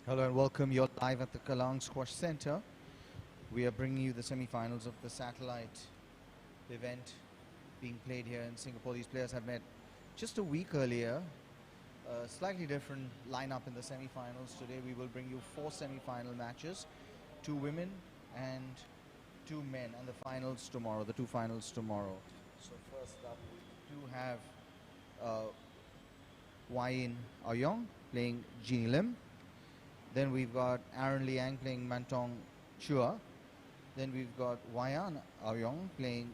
Hello and welcome. You're live at the Kalang Squash Center. We are bringing you the semi-finals of the satellite event being played here in Singapore. These players have met just a week earlier. A slightly different lineup in the semi-finals. Today we will bring you 4 semi-final matches, 2 women and 2 men, and the finals tomorrow, the 2 finals tomorrow. So first up we do have Wai-in Aoyong playing Jeannie Lim. Then we've got Aaron Liang playing Mantong Chua. Then we've got Wai-in Aoyong playing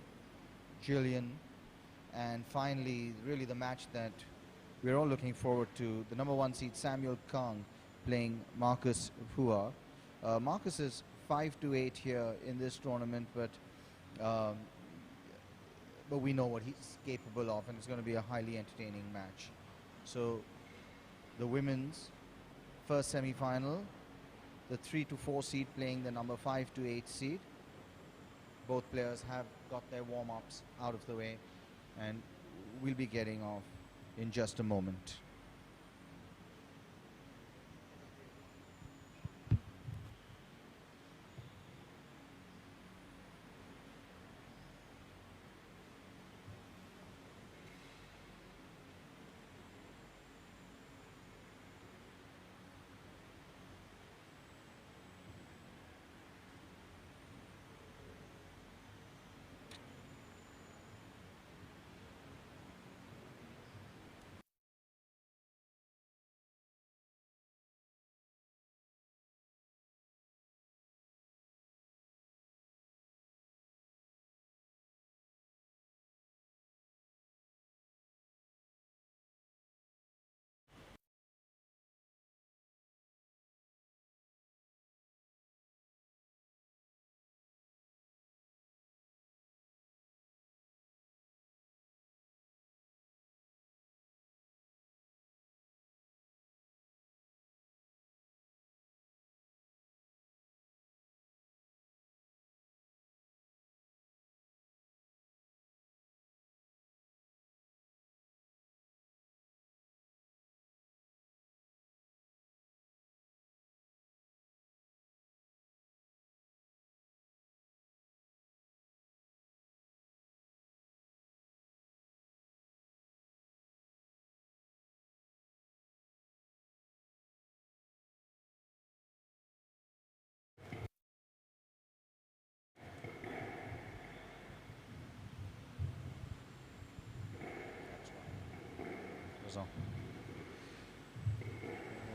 Jillian. And finally, really the match that we're all looking forward to, the number 1 seed Samuel Kang playing Marcus Phua. Marcus is 5-8 here in this tournament, but we know what he's capable of, and it's going to be a highly entertaining match. So the women's first semi-final, the 3-4 seed playing the number 5-8 seed. Both players have got their warm-ups out of the way, and we'll be getting off in just a moment.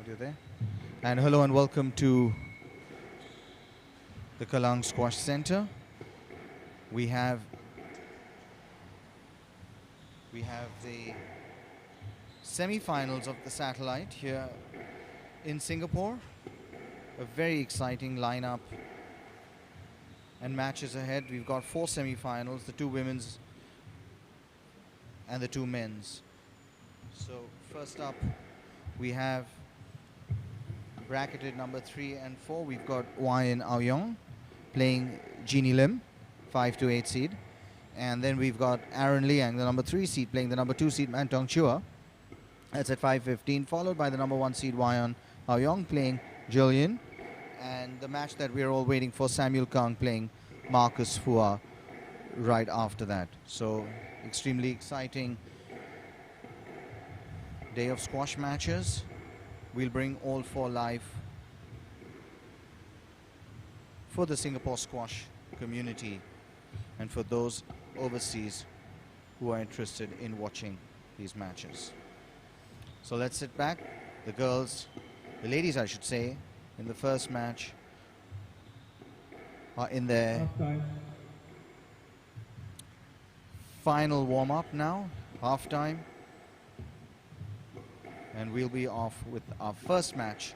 Audio there. And hello and welcome to the Kalang Squash Center. We have the semi-finals of the satellite here in Singapore. A very exciting lineup and matches ahead. We've got 4 semi-finals, the 2 women's and the 2 men's. So first up we have bracketed number 3 and 4. We've got Wai-in Aoyong playing Jeannie Lim, 5-8 seed. And then we've got Aaron Liang, the number 3 seed, playing the number 2 seed Mantong Chua. That's at 5-15, followed by the number 1 seed Wai-in Aoyong playing Jillian. And the match that we're all waiting for, Samuel Kang playing Marcus Phua right after that. So extremely exciting day of squash matches. We'll bring all 4 live for the Singapore squash community and for those overseas who are interested in watching these matches. So let's sit back. The ladies I should say, in the first match are in their final warm-up now, half-time. And we'll be off with our first match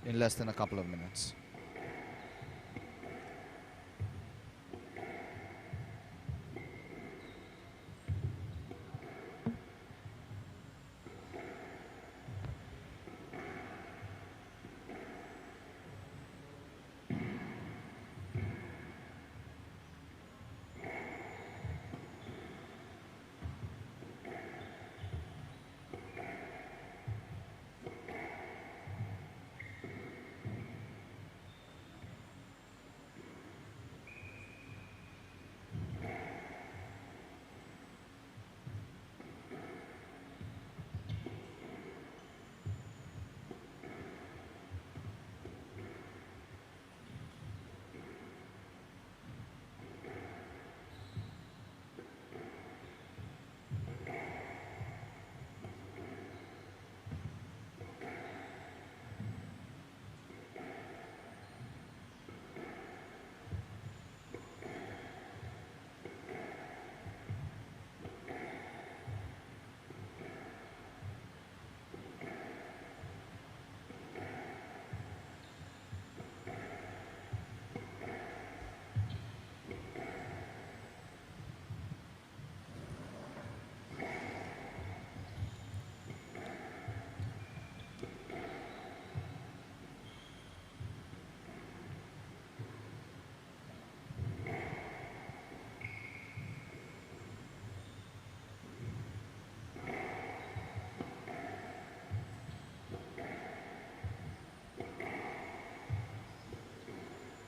in less than a couple of minutes.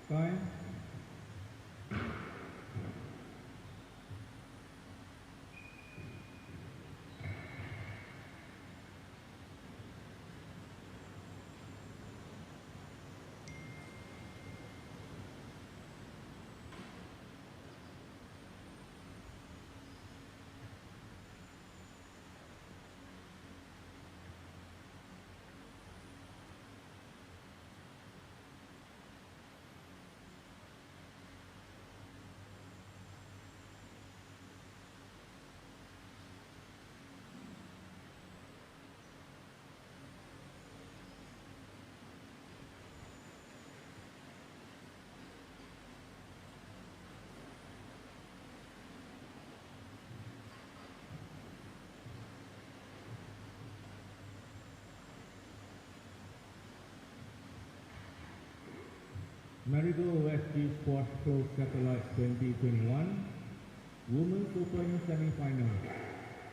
Time. Marigold Rescue Sports Pro Satellite 2021 Women's Open Semi-Final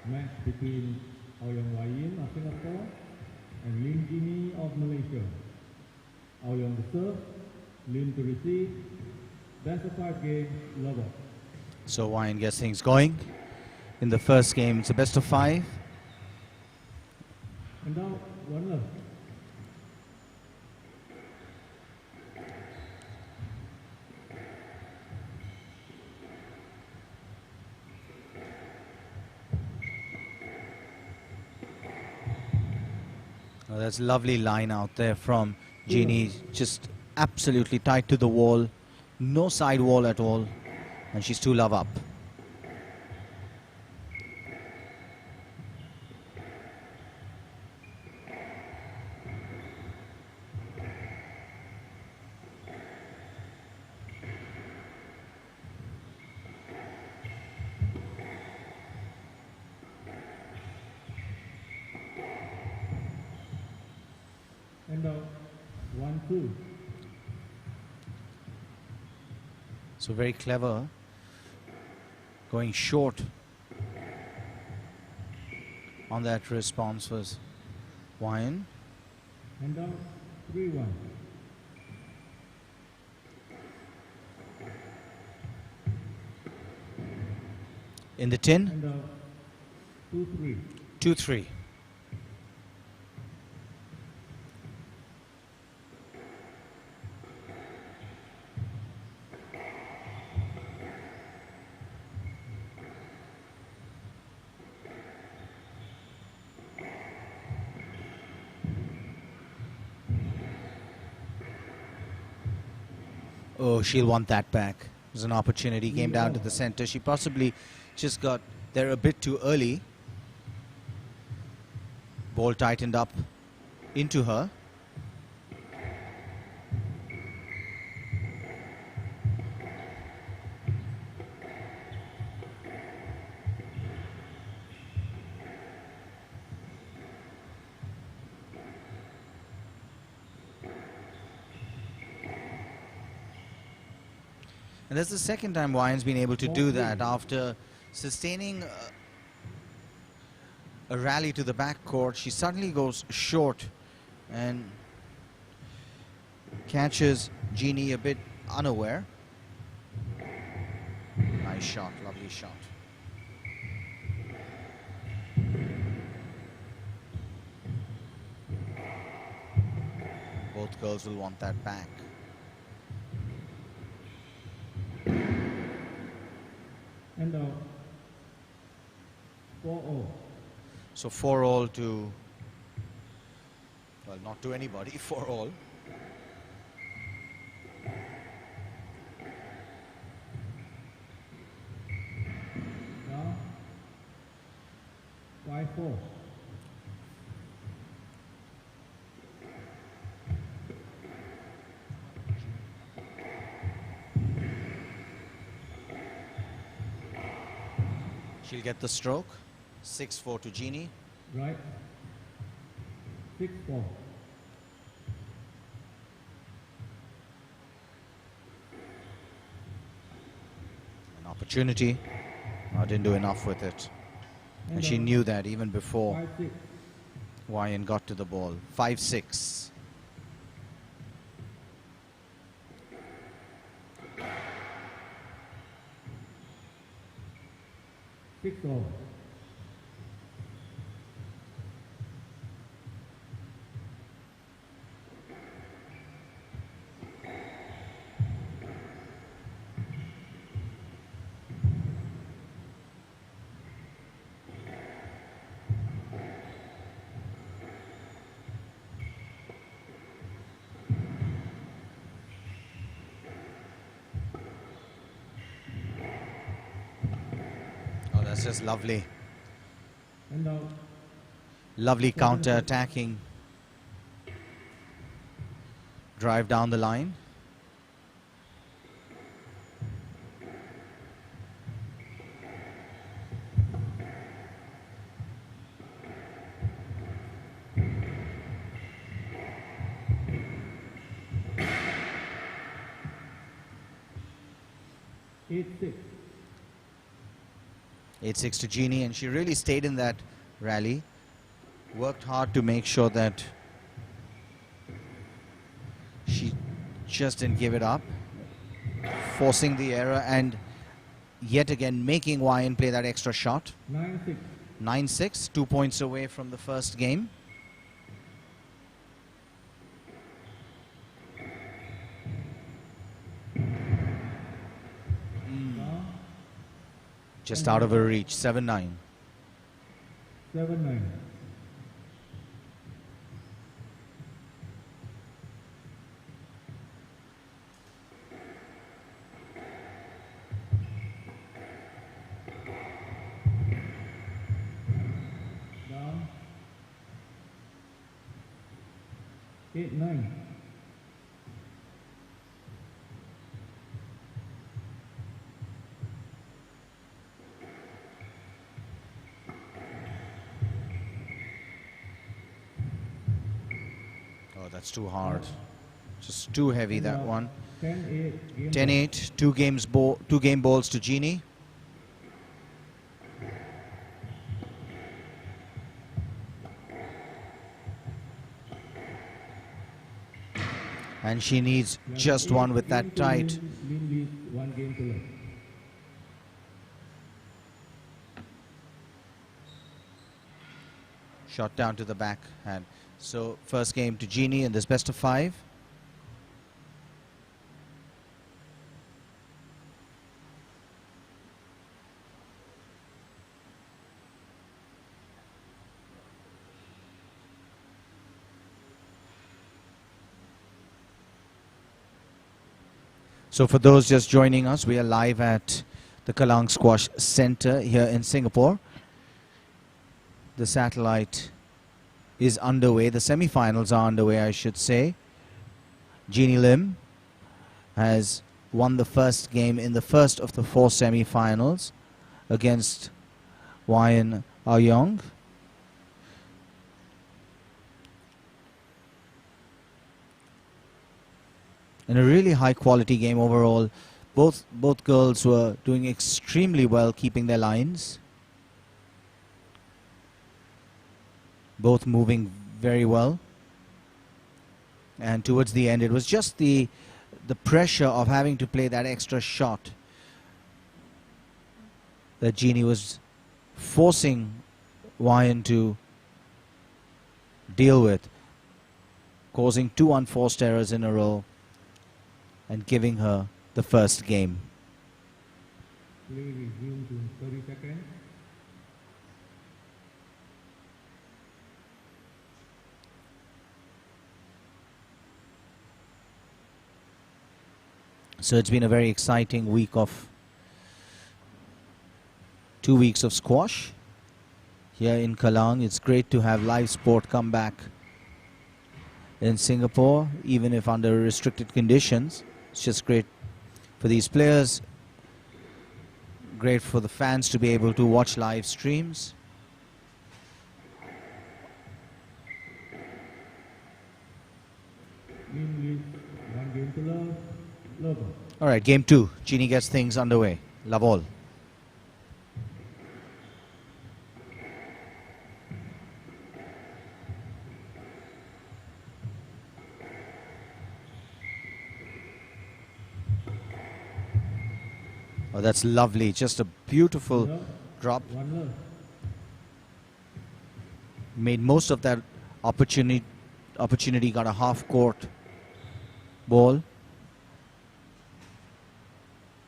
match between Aoyong Layin of Singapore and Lin Jini of Malaysia. Aoyong to serve, Lin to receive. Best of 5 games, level. So Wyan gets things going. In the first game, it's a best of 5. And now, 1 love. Oh, that's a lovely line out there from Jeannie, just absolutely tight to the wall, no side wall at all, and she's 2 love up. And now, 1-2. So very clever, going short on that response was Wyan. And now, 3-1. In the tin, And now, 2-3. 2-3. Oh, she'll want that back. There's an opportunity, came down to the center. She possibly just got there a bit too early. Ball tightened up into her. And that's the second time Wyan's been able to do that after sustaining a rally to the back court. She suddenly goes short and catches Jeannie a bit unaware. Nice shot, lovely shot. Both girls will want that back. And now, 4-0. So 4-all to, well, not to anybody, 4-all. Now, 5-4. She'll get the stroke. 6-4 to Jeannie. Right. 6-4. An opportunity. I didn't do enough with it. And she knew that even before 5-6. Wyan got to the ball. 5-6. 6-all. Oh, that's just lovely. And now, Lovely counter-attacking drive down the line. eight-six. 8-6 to Jeannie, and she really stayed in that rally. Worked hard to make sure that she just didn't give it up. Forcing the error and yet again making Wyan play that extra shot. 9-6. 9-6, 2 points away from the first game. Just out of her reach, 7-9. 7-9. Down. 8-9. Oh, that's too hard. Just too heavy, that one. 10-8. 10-8, two game balls to Jeannie. And she needs just one with that tight. Lin leads 1 game to love. Shot down to the backhand. So first game to Jeannie in this best of 5. So for those just joining us, we are live at the Kalang Squash Center here in Singapore. The satellite is underway. The semi-finals are underway, I should say. Jeannie Lim has won the first game in the first of the 4 semi-finals against Wyan Aoyong. In a really high quality game overall. Both girls were doing extremely well keeping their lines. Both moving very well. And towards the end it was just the pressure of having to play that extra shot that Jeannie was forcing Wyan to deal with, causing 2 unforced errors in a row and giving her the first game. Play resumes in 30 seconds. So it's been a very exciting week of 2 weeks of squash here in Kalang. It's great to have live sport come back in Singapore, even if under restricted conditions. It's just great for these players, great for the fans to be able to watch live streams. Lin leads 1 game to love. Love. All right, game 2. Jeannie gets things underway. Love all. Oh, that's lovely. Just a beautiful drop. One love. Made most of that opportunity, got a half-court ball.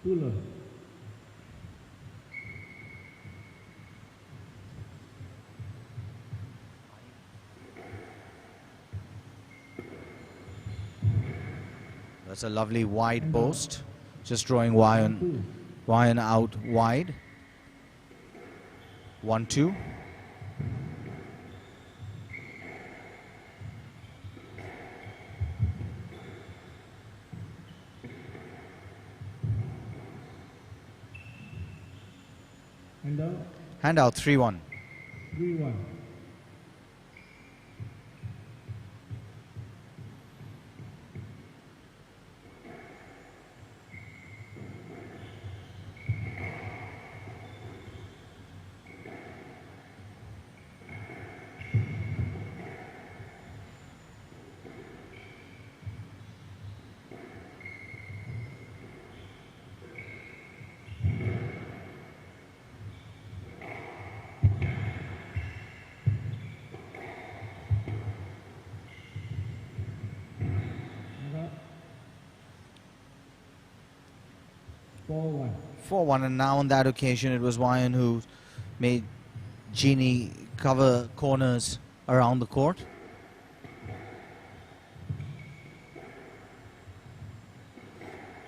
2 love. That's a lovely wide post. Just drawing Wyan out wide. 1-2. Hand out 3-1. 3-1. Hand up. 4-1. 4-1, and now on that occasion it was Wyan who made Jeannie cover corners around the court.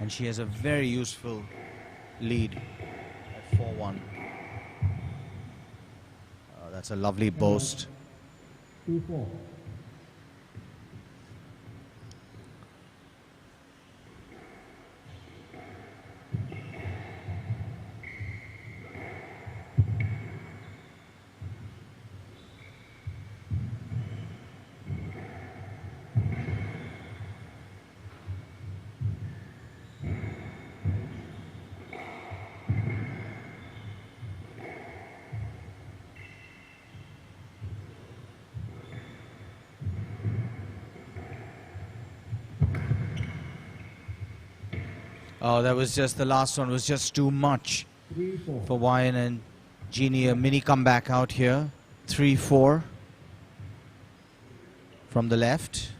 And she has a very useful lead at 4-1. That's a lovely boast. 2-4. Oh, that was just, the last one was just too much 3-4. for Wyan and Jeannie. A mini comeback out here. 3-4 from the left.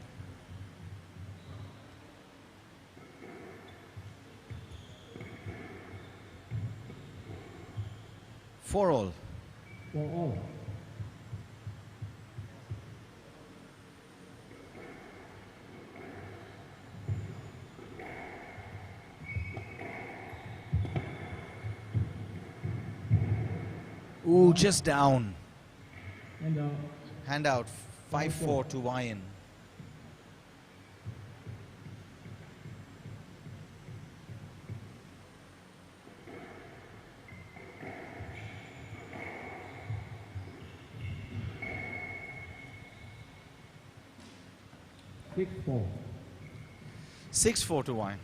Four all. 4-all. Ooh, just down. Hand out. Hand out. 5-4 to Wyan. Six four. 6-4 to Wyan.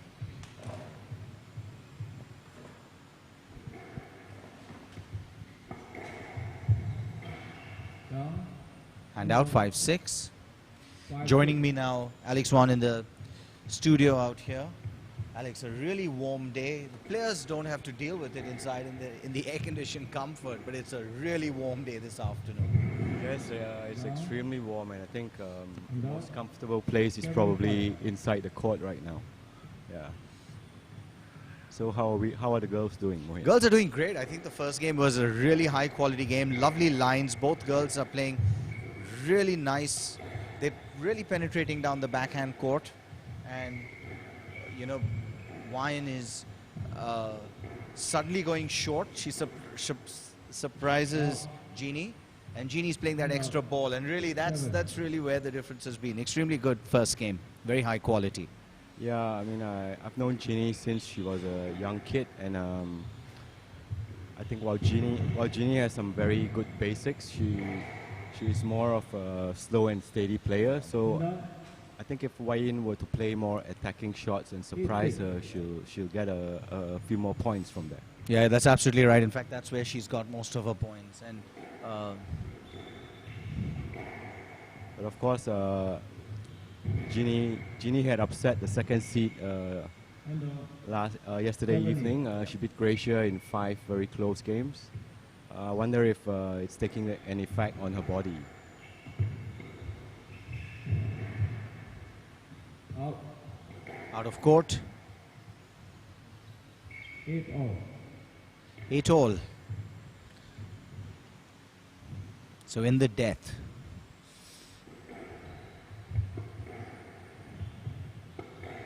Down. Hand out 5-6. 5-6. Joining me now, Alex Wan in the studio out here. Alex, a really warm day. The players don't have to deal with it inside in the air-conditioned comfort, but it's a really warm day this afternoon. Yes, it's extremely warm, and I think the most comfortable place is probably inside the court right now. Yeah. So how are the girls doing, Mohit? Girls are doing great. I think the first game was a really high-quality game. Lovely lines. Both girls are playing really nice. They're really penetrating down the backhand court, and you know, Wyan is suddenly going short. She surprises Jeannie, and Jeannie's playing that extra ball, and really that's really where the difference has been. Extremely good first game, very high quality. Yeah, I mean, I've known Jeannie since she was a young kid, and I think while Jeannie has some very good basics, she's more of a slow and steady player. So I think if Wyan were to play more attacking shots and surprise her, she'll get a few more points from there. Yeah, that's absolutely right. In fact, that's where she's got most of her points. And but of course, Jeannie had upset the second seed yesterday evening. She beat Gracia in 5 very close games. I wonder if it's taking an effect on her body. Out. Out of court. 8-all. 8-all. So in the death.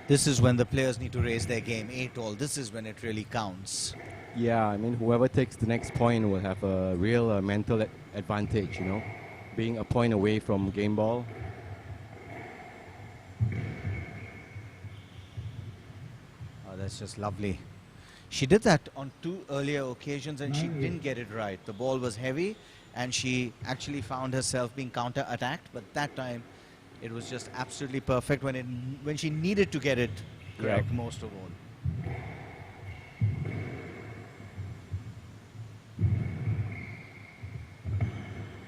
This is when the players need to raise their game. 8-all. This is when it really counts. Yeah, I mean, whoever takes the next point will have a real mental advantage, you know, being a point away from game ball. Oh, that's just lovely. She did that on 2 earlier occasions and she didn't get it right. The ball was heavy and she actually found herself being counter-attacked, but that time it was just absolutely perfect when she needed to get it correct most of all.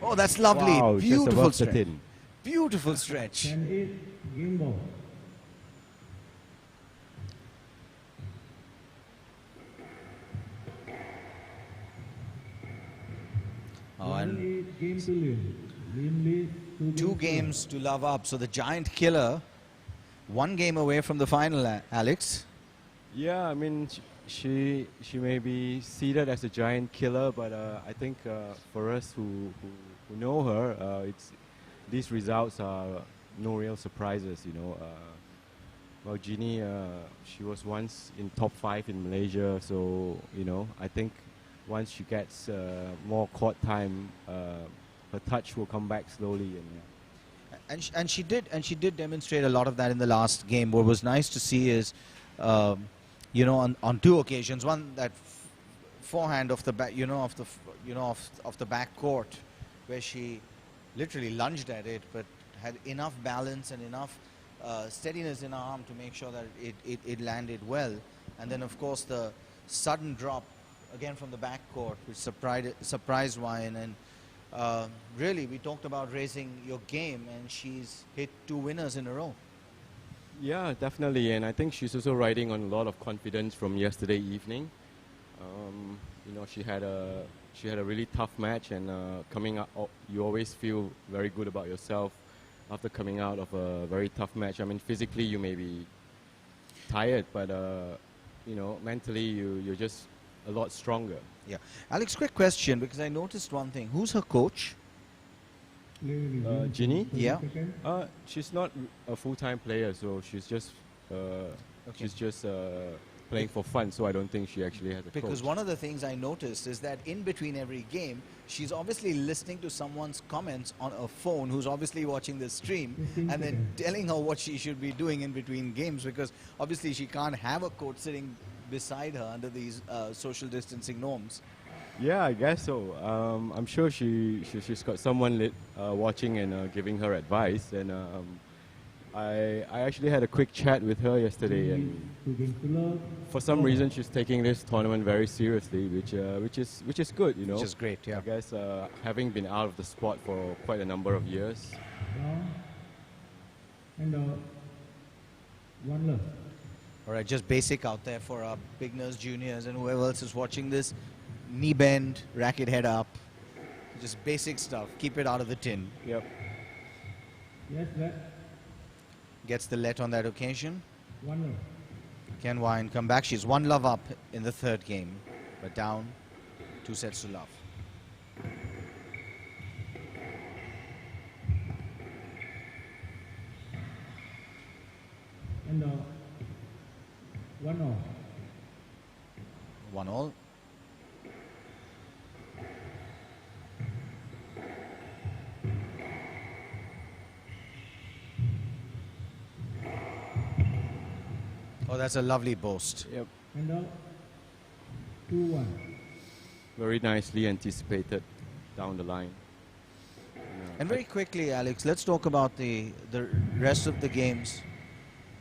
Oh, that's lovely. Wow, Beautiful just above the stretch. tin. Beautiful stretch. 10-8, game ball. Oh, and 1-8, game to Lim. Lim leads 2 games to love up. So the giant killer, 1 game away from the final, Alex. Yeah, I mean, she may be seeded as a giant killer, but I think for us who know her, these results are no real surprises, you know. Well, Jeannie, she was once in top 5 in Malaysia, so, you know, I think once she gets more court time, her touch will come back slowly. And she did demonstrate a lot of that in the last game. What was nice to see is, you know, on 2 occasions, one that forehand off the back, you know, off the back court, where she literally lunged at it, but had enough balance and enough steadiness in her arm to make sure that it landed well. And then, of course, the sudden drop again from the back court, which surprised Ryan. And really, we talked about raising your game, and she's hit 2 winners in a row. Yeah, definitely, and I think she's also riding on a lot of confidence from yesterday evening. You know, she had a really tough match, and coming up, you always feel very good about yourself after coming out of a very tough match. I mean, physically you may be tired, but you know, mentally you're just a lot stronger. Yeah, Alex, quick question, because I noticed one thing. Who's her coach? Ginny? Yeah. She's not a full-time player, so she's just playing for fun. So I don't think she actually has a coach. Because one of the things I noticed is that in between every game, she's obviously listening to someone's comments on a phone who's obviously watching the stream, and then telling her what she should be doing in between games, because obviously she can't have a coach sitting beside her under these social distancing norms. Yeah, I guess so. I'm sure she's got someone watching and giving her advice. And I actually had a quick chat with her yesterday, and for some reason she's taking this tournament very seriously, which is good, you know. Which is great, yeah. I guess having been out of the sport for quite a number of years. And 1 love. All right, just basic out there for our beginners, juniors, and whoever else is watching this. Knee bend, racket head up, just basic stuff. Keep it out of the tin. Yep. Yes, let. Gets the let on that occasion. 1 love. Can Wine come back? She's 1 love up in the 3rd game, but down 2 sets to love. And 1-all. 1-all. Oh, that's a lovely boast. Yep. And 2-1. Very nicely anticipated down the line. And very quickly, Alex, let's talk about the rest of the games.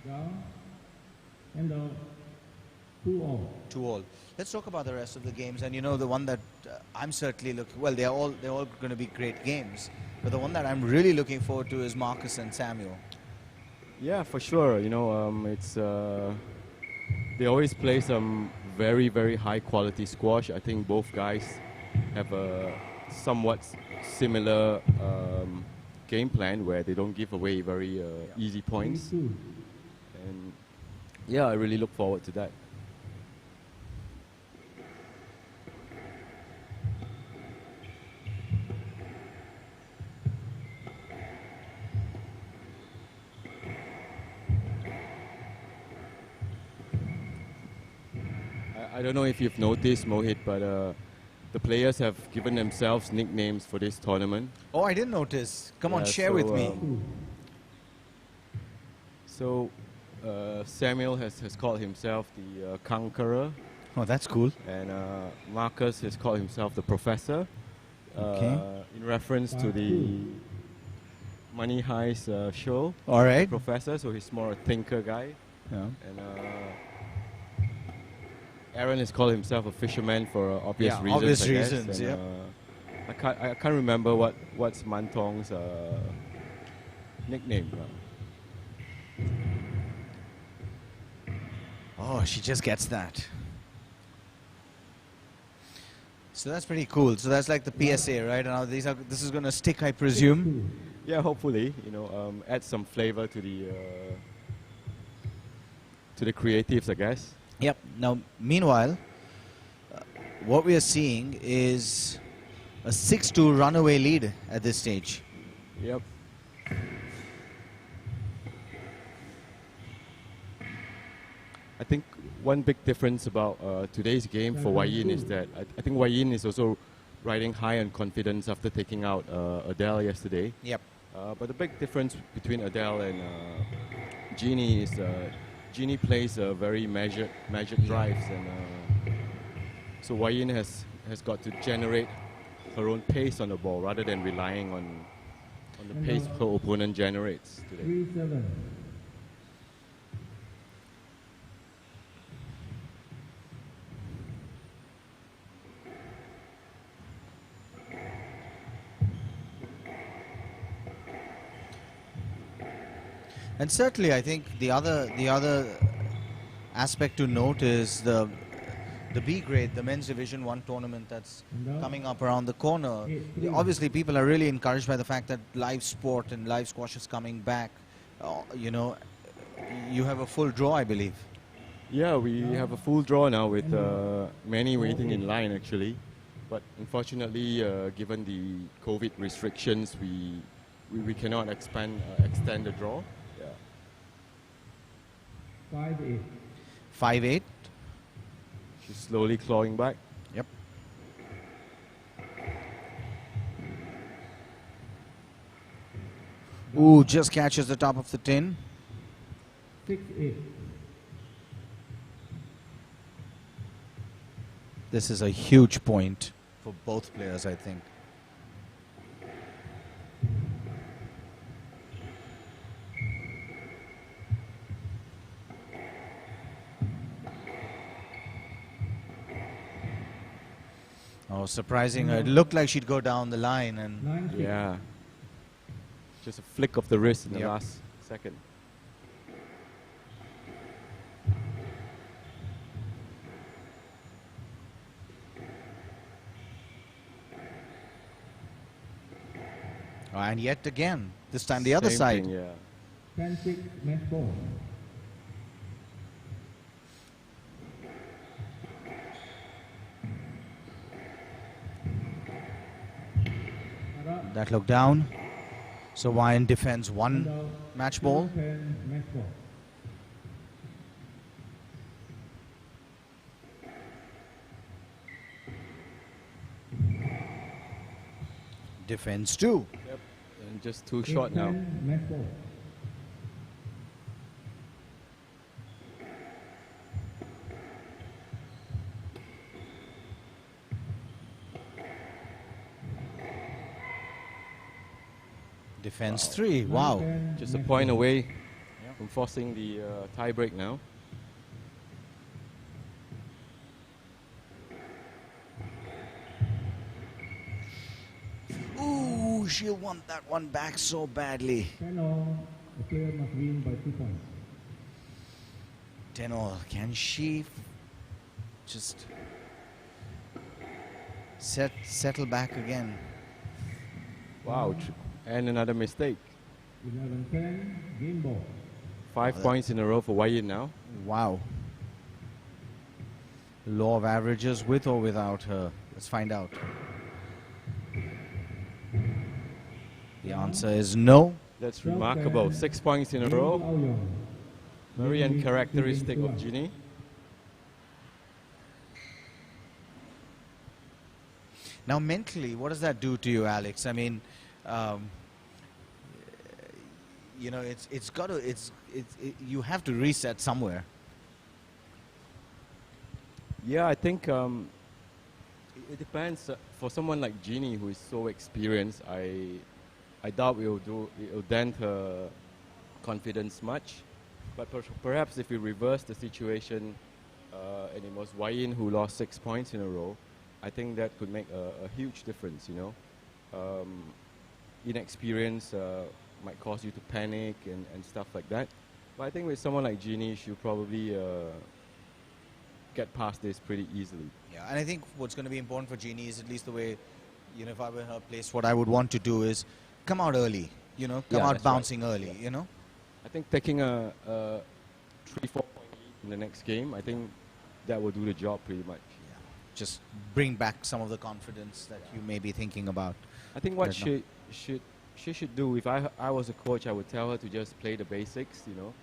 Down. And 2-all. 2-all. Let's talk about the rest of the games. And you know, the one that I'm certainly looking, well, they're all going to be great games. But the one that I'm really looking forward to is Marcus and Samuel. Yeah, for sure. You know, it's they always play some very, very high quality squash. I think both guys have a somewhat similar game plan where they don't give away very easy points. 3-2. And yeah, I really look forward to that. I don't know if you've noticed, Mohit, but the players have given themselves nicknames for this tournament. Oh, I didn't notice. Come on, Yeah, share so, with me. So Samuel has called himself the Conqueror, Oh, that's cool. and Marcus has called himself the Professor, Okay. in reference to the Money Heist show. All right. Professor, so he's more a thinker guy. Yeah. And Aaron has called himself a fisherman for obvious Yeah, reasons. obvious I guess. reasons, And, yeah. I can't remember what's Mantong's nickname. Oh, she just gets that. So that's pretty cool. So that's like the PSA, right? And now this is going to stick, I presume. Yeah, hopefully, add some flavor to the creatives, I guess. Yep. Now, meanwhile, what we are seeing is a 6-2 runaway lead at this stage. Yep. I think one big difference about today's game for Wai Yin is that I think Wai Yin is also riding high on confidence after taking out Adele yesterday. Yep. But the big difference between Adele and Jeannie is Jeannie plays very measured drives, and so Wai Yin has got to generate her own pace on the ball rather than relying on the pace her opponent generates today. 3-7. And certainly, I think the other aspect to note is the B grade, the men's Division 1 tournament that's coming up around the corner. Obviously, people are really encouraged by the fact that live sport and live squash is coming back. You have a full draw, I believe. Yeah, we have a full draw now with many waiting in line actually, but unfortunately, given the COVID restrictions, we cannot extend the draw. 5-8. 5-8. She's slowly clawing back. Yep. Ooh, just catches the top of the tin. 6-8. This is a huge point for both players, I think. Oh, surprising. It looked like she'd go down the line, and 9-6. Yeah. Just a flick of the wrist in the Yep. last second. oh, and yet again, this time the other Same side. thing, yeah. 10-6 match ball. That looked down. So Wyan defends one match ball. 10 match ball. Defends two. Yep. And just too short now. 8-10 match ball. Defends three. Wow. 9-10 Just a match point ball. away from forcing the tie break now. Ooh, she'll want that one back so badly. 10-all. The player must win by 2 points. 10 all. Can she just... settle back again. Wow, and another mistake. 11-10, game ball. 5 points in a row for Wai Yin now. Wow. Law of averages with or without her? Let's find out. The answer is no. That's remarkable. 6 points in a row. Very uncharacteristic of Ginny. Now, mentally, what does that do to you, Alex? I mean, you know, you have to reset somewhere. Yeah, I think it depends. For someone like Ginny, who is so experienced, I doubt it will dent her confidence much. But perhaps if we reverse the situation and it was Wai Yin who lost 6 points in a row, I think that could make a huge difference, you know. Inexperience might cause you to panic and stuff like that. But I think with someone like Ginny, she'll probably get past this pretty easily. Yeah, and I think what's going to be important for Ginny is, at least the way, you know, if I were in her place, what I would want to do is come out early, you know, come out bouncing early, you know. I think taking a 3-4 point lead in the next game, I think that will do the job pretty much. Yeah. Just bring back some of the confidence that you may be thinking about. I think what she should do, if I was a coach, I would tell her to just play the basics, you know,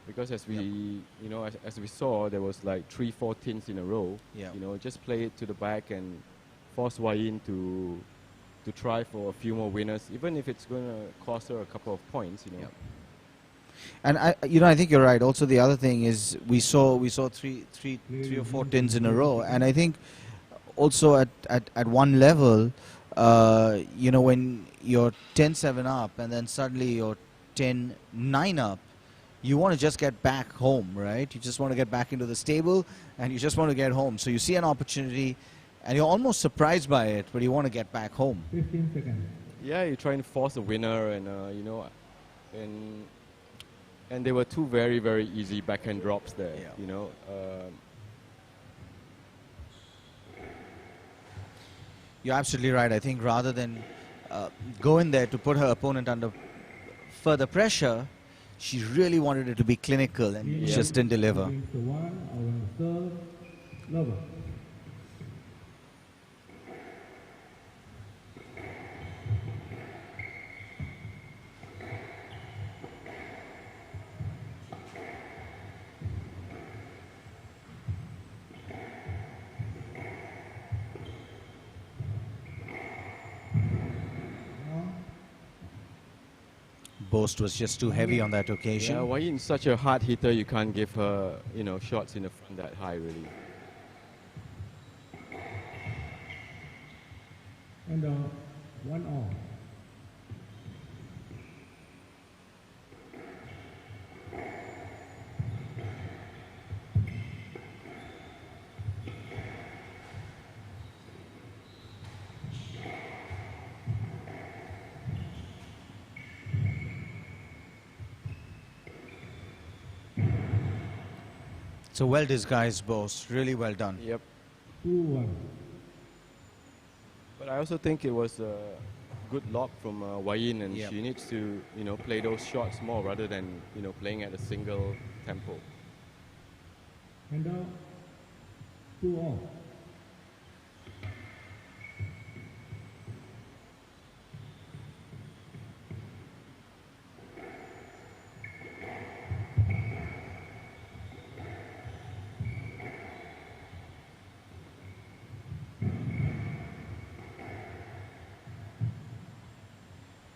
because as we you know, as we saw, there was like 3-4 tins in a row. Yeah. You know, just play it to the back and force Wai Yin to try for a few more winners, even if it's going to cost her a couple of points, you know. Yeah. And I think you're right. Also, the other thing is we saw three or four tins in a row, and I think also at one level, you know, when you're 10-7 up and then suddenly you're 10-9 up, you want to just get back home, right? You just want to get back into the stable, and you just want to get home. So you see an opportunity, and you're almost surprised by it, but you want to get back home. 15 seconds. Yeah, you're trying to force a winner, and you know, and there were two very, very easy backhand drops there. Yeah. You know. You're absolutely right. I think rather than go in there to put her opponent under further pressure, she really wanted it to be clinical, and just didn't deliver. Boast was just too heavy on that occasion. Yeah, Wai Yin such a hard hitter, you can't give her, you know, shots in the front that high, really. And 1-all. It's a well-disguised boast. Really well done. Yep. 2-1. But I also think it was a good lob from Wai Yin, and she needs to, you know, play those shots more rather than, you know, playing at a single tempo. And 2-all.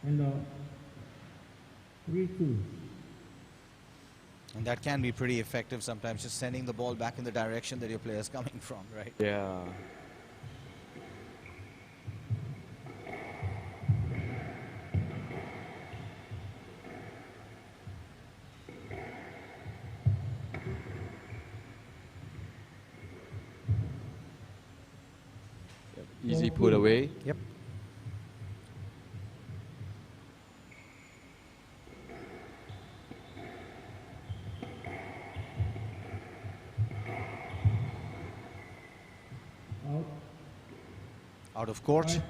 And 3-2. And that can be pretty effective sometimes, just sending the ball back in the direction that your player is coming from, right? Yeah. Easy put away. Yep. Out of court. 5-2.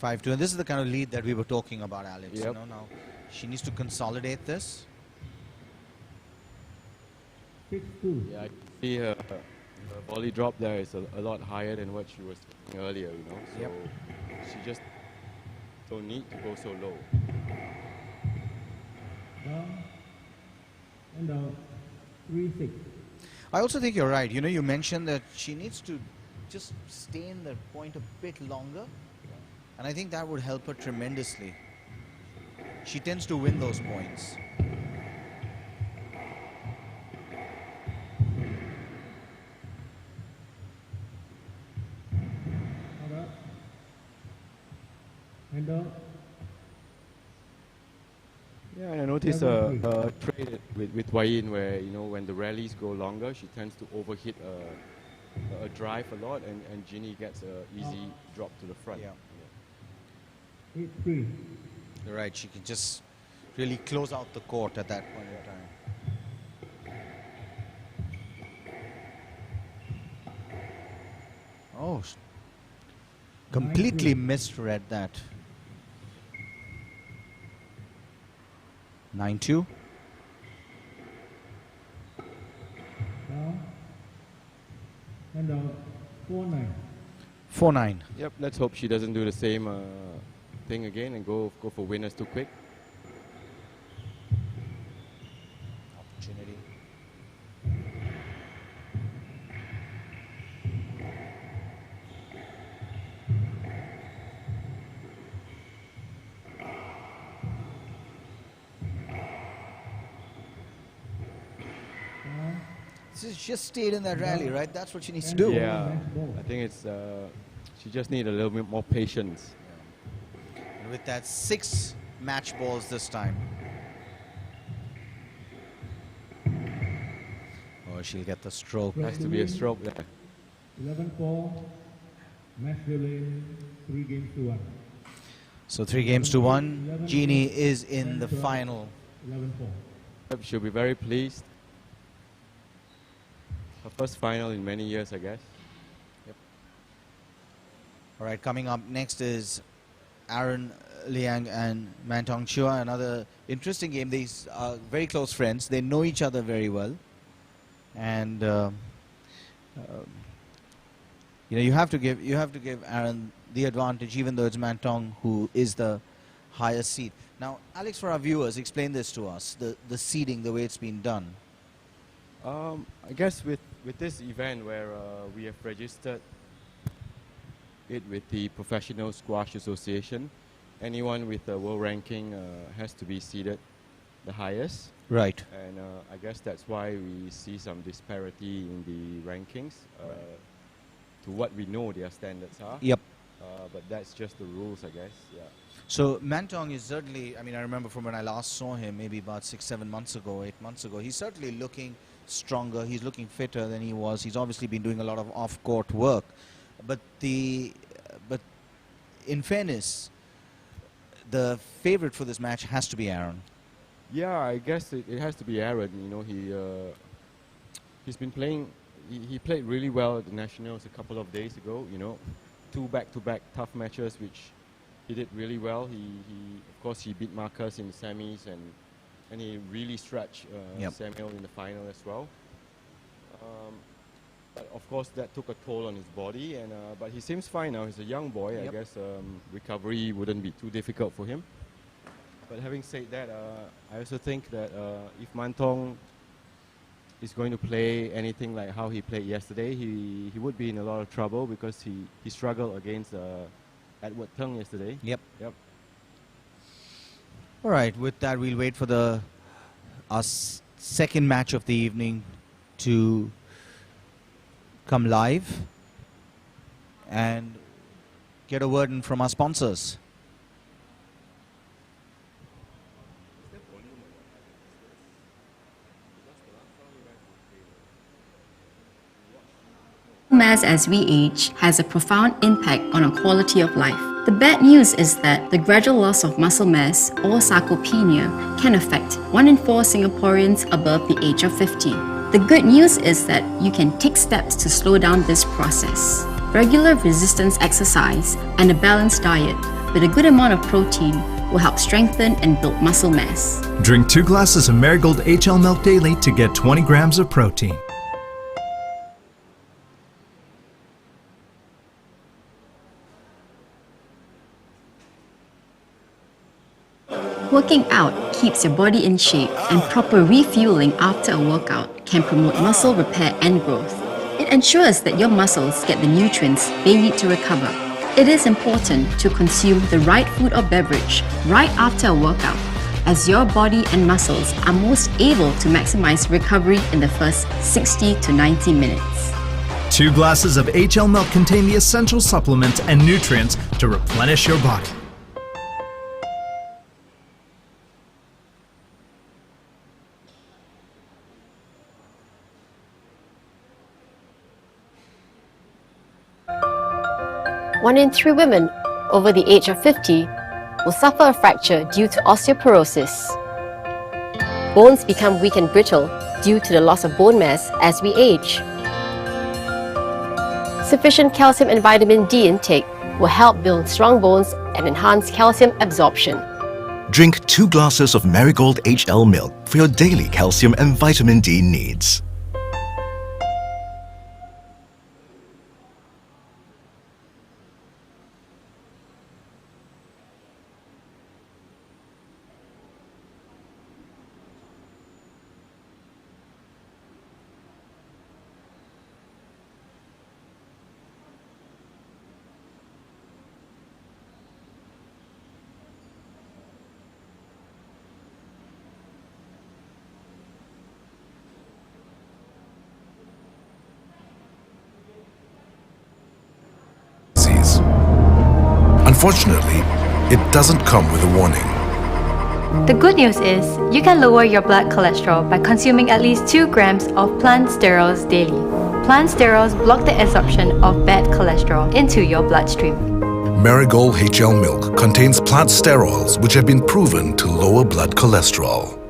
5-2. And this is the kind of lead that we were talking about, Alex. You Yep. know, now she needs to consolidate this. 6-2. Yeah, I can see her volley drop there is a lot higher than what she was doing earlier, you know. So Yep. she just don't need to go so low. Down. And out. 3-6. I also think you're right. You know, you mentioned that she needs to just stay in the point a bit longer. And I think that would help her tremendously. She tends to win those points. Out up. And out. Yeah, and I noticed Seven, a trade with Wayin where, you know, when the rallies go longer, she tends to overhit a drive a lot, and Ginny gets an easy drop to the front. Yeah. 8-3. You're right. She can just really close out the court at that point in time. Oh, completely misread that. 9-2. Down. And out. 4-9. 4-9. Yep, let's hope she doesn't do the same thing again and go for winners too quick. Opportunity. Down. She's just stayed in that rally, right? That's what she needs to do. Yeah, Nice ball. I think it's she just need a little bit more patience. And with that, 6 match balls this time. Oh, she'll get the stroke. Has to be a stroke there. 11-4. Match delay. 3 games to 1. So 3 games to 1. Jeannie is in the final. 11-4. Yep, she'll be very pleased. Her first final in many years, I guess. All right, coming up next is Aaron Liang and Mantong Chua. Another interesting game. These are very close friends. They know each other very well. And you know, you have to give Aaron the advantage, even though it's Mantong who is the higher seed. Now, Alex, for our viewers, explain this to us, the seeding, the way it's been done. I guess with this event where we have registered it with the Professional Squash Association, anyone with a world ranking has to be seeded the highest. Right. And I guess that's why we see some disparity in the rankings to what we know their standards are. Yep. But that's just the rules, I guess. Yeah. So Mantong is certainly, I mean, I remember from when I last saw him, maybe about 6-7 months ago, 8 months ago, he's certainly looking stronger. He's looking fitter than he was. He's obviously been doing a lot of off-court work. But in fairness, the favorite for this match has to be Aaron. Yeah, I guess it has to be Aaron. You know, he's been playing. He played really well at the Nationals a couple of days ago. You know, 2 back-to-back tough matches, which he did really well. He of course he beat Marcus in the semis, and he really stretched Samuel in the final as well. But of course that took a toll on his body, and but he seems fine now. He's a young boy. I guess recovery wouldn't be too difficult for him. But having said that, I also think that if Mantong is going to play anything like how he played yesterday, he would be in a lot of trouble because he struggled against Edward Tung yesterday. Yep. Yep. All right, with that, we'll wait for our second match of the evening to come live and get a word in from our sponsors. Mass as we age has a profound impact on our quality of life. The bad news is that the gradual loss of muscle mass, or sarcopenia, can affect 1 in 4 Singaporeans above the age of 50. The good news is that you can take steps to slow down this process. Regular resistance exercise and a balanced diet with a good amount of protein will help strengthen and build muscle mass. Drink 2 glasses of Marigold HL milk daily to get 20 grams of protein. Working out keeps your body in shape, and proper refueling after a workout can promote muscle repair and growth. It ensures that your muscles get the nutrients they need to recover. It is important to consume the right food or beverage right after a workout, as your body and muscles are most able to maximize recovery in the first 60 to 90 minutes. 2 glasses of HL milk contain the essential supplements and nutrients to replenish your body. One in 3 women over the age of 50 will suffer a fracture due to osteoporosis. Bones become weak and brittle due to the loss of bone mass as we age. Sufficient calcium and vitamin D intake will help build strong bones and enhance calcium absorption. Drink 2 glasses of Marigold HL milk for your daily calcium and vitamin D needs. Unfortunately, it doesn't come with a warning. The good news is you can lower your blood cholesterol by consuming at least 2 grams of plant sterols daily. Plant sterols block the absorption of bad cholesterol into your bloodstream. Marigold HL milk contains plant sterols which have been proven to lower blood cholesterol.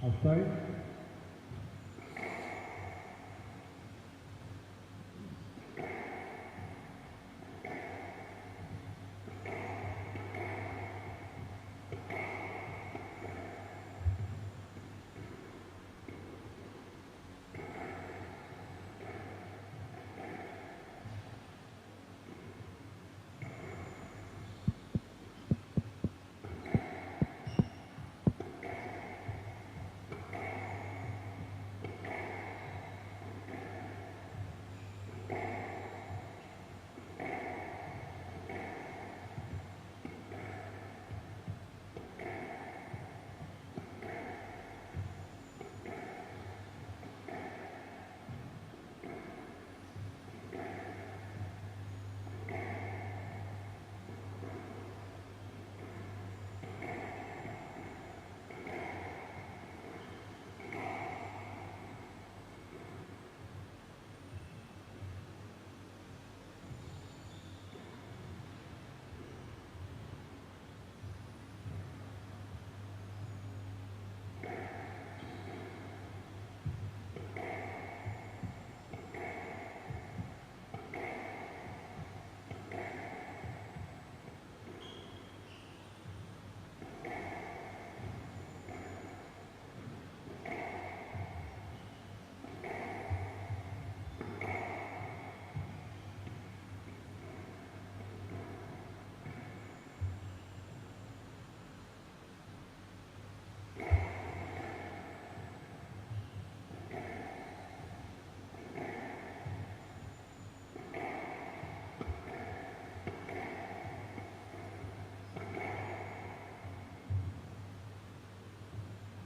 Outside.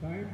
Time.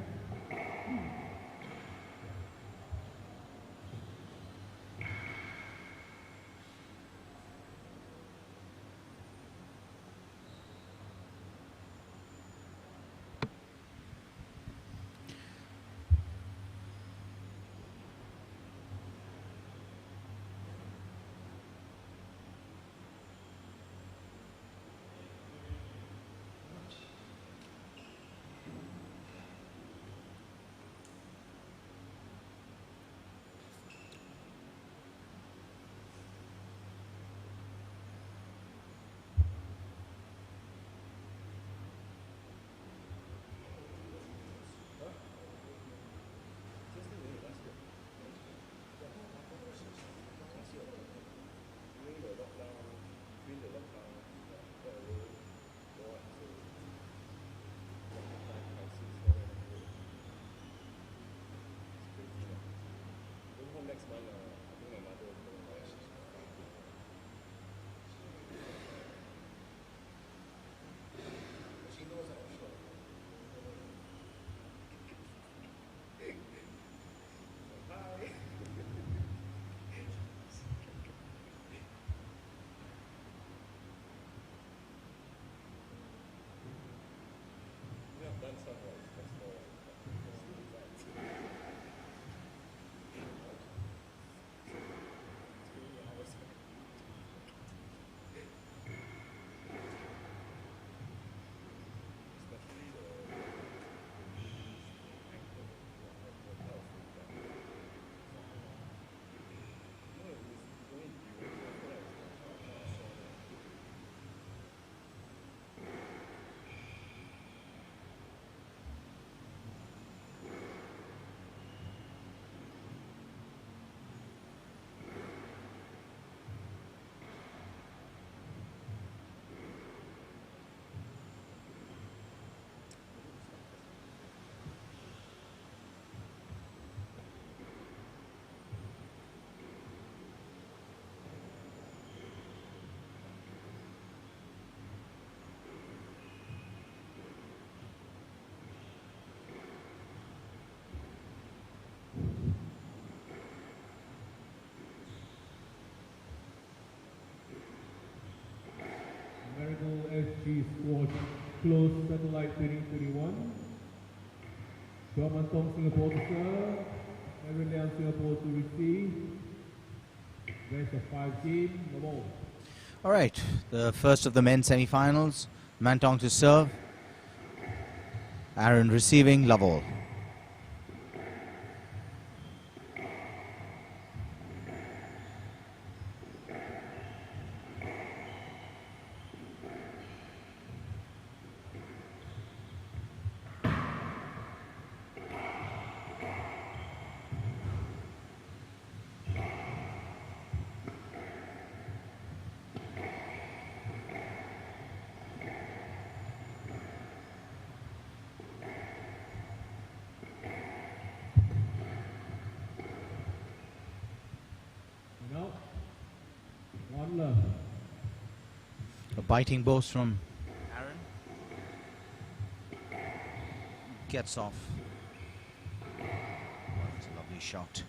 Marigold SG squad close satellite 2021. Mantong Singapore to serve. Aaron Liang Singapore to receive. Best of 5 team, the ball. All right, the first of the men's semi-finals. Mantong to serve. Aaron receiving, love all. A biting boast from Aaron. Gets off. Oh, that's a lovely shot.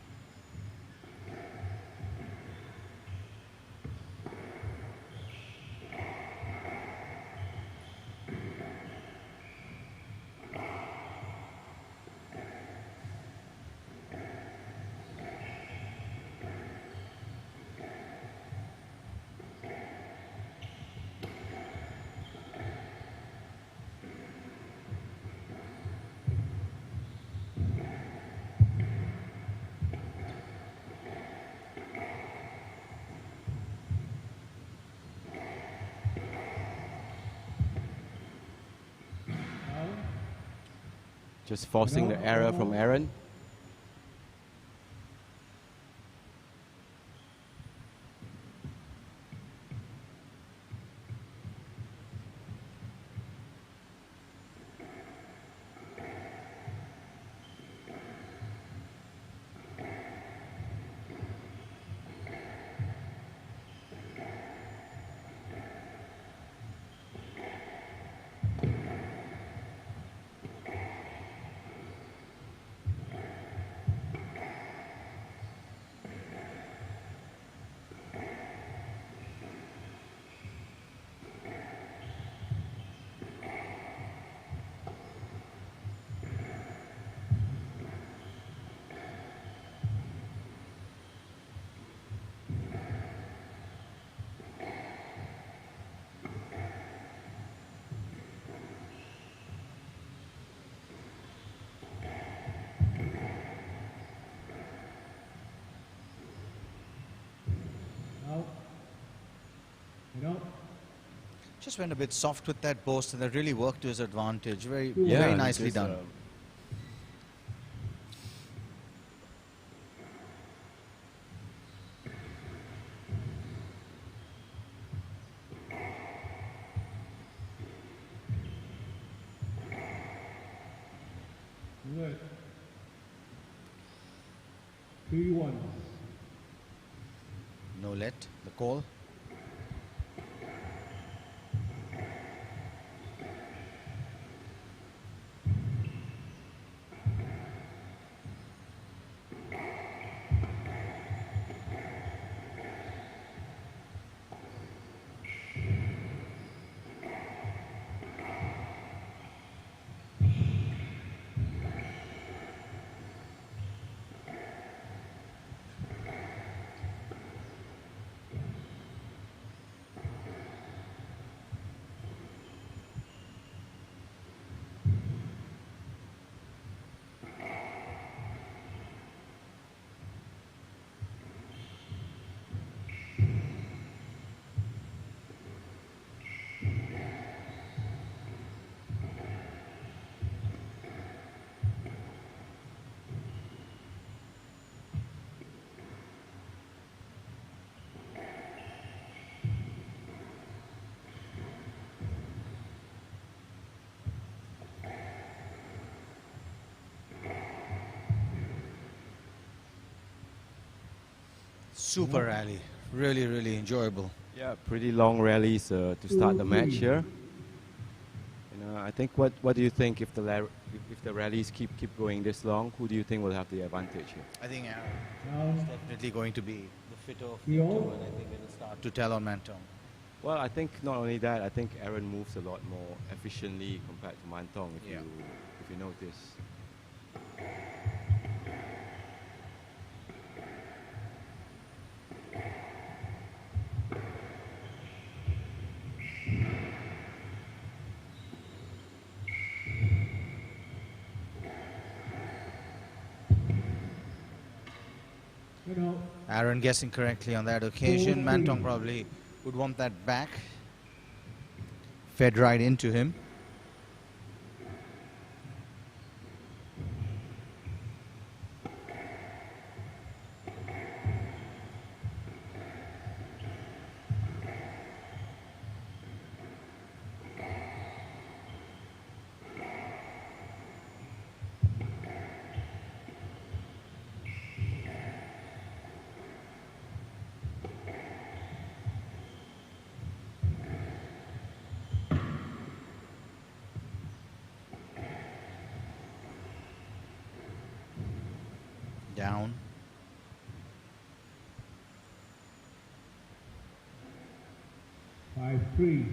Just forcing the error from Aaron. Just went a bit soft with that boast, and that really worked to his advantage. Very nicely done. Good. 3-1. No let, the call. Super rally. Really, really enjoyable. Yeah, pretty long rallies to start the match here. I think what do you think if the rallies keep going this long? Who do you think will have the advantage here? I think Aaron is definitely going to be the fitter of the two, and I think it'll start to tell on Mantong. Well, I think not only that, I think Aaron moves a lot more efficiently compared to Mantong, if you notice. Aaron guessing correctly on that occasion. Mantong probably would want that back. Fed right into him. down. Five, 3.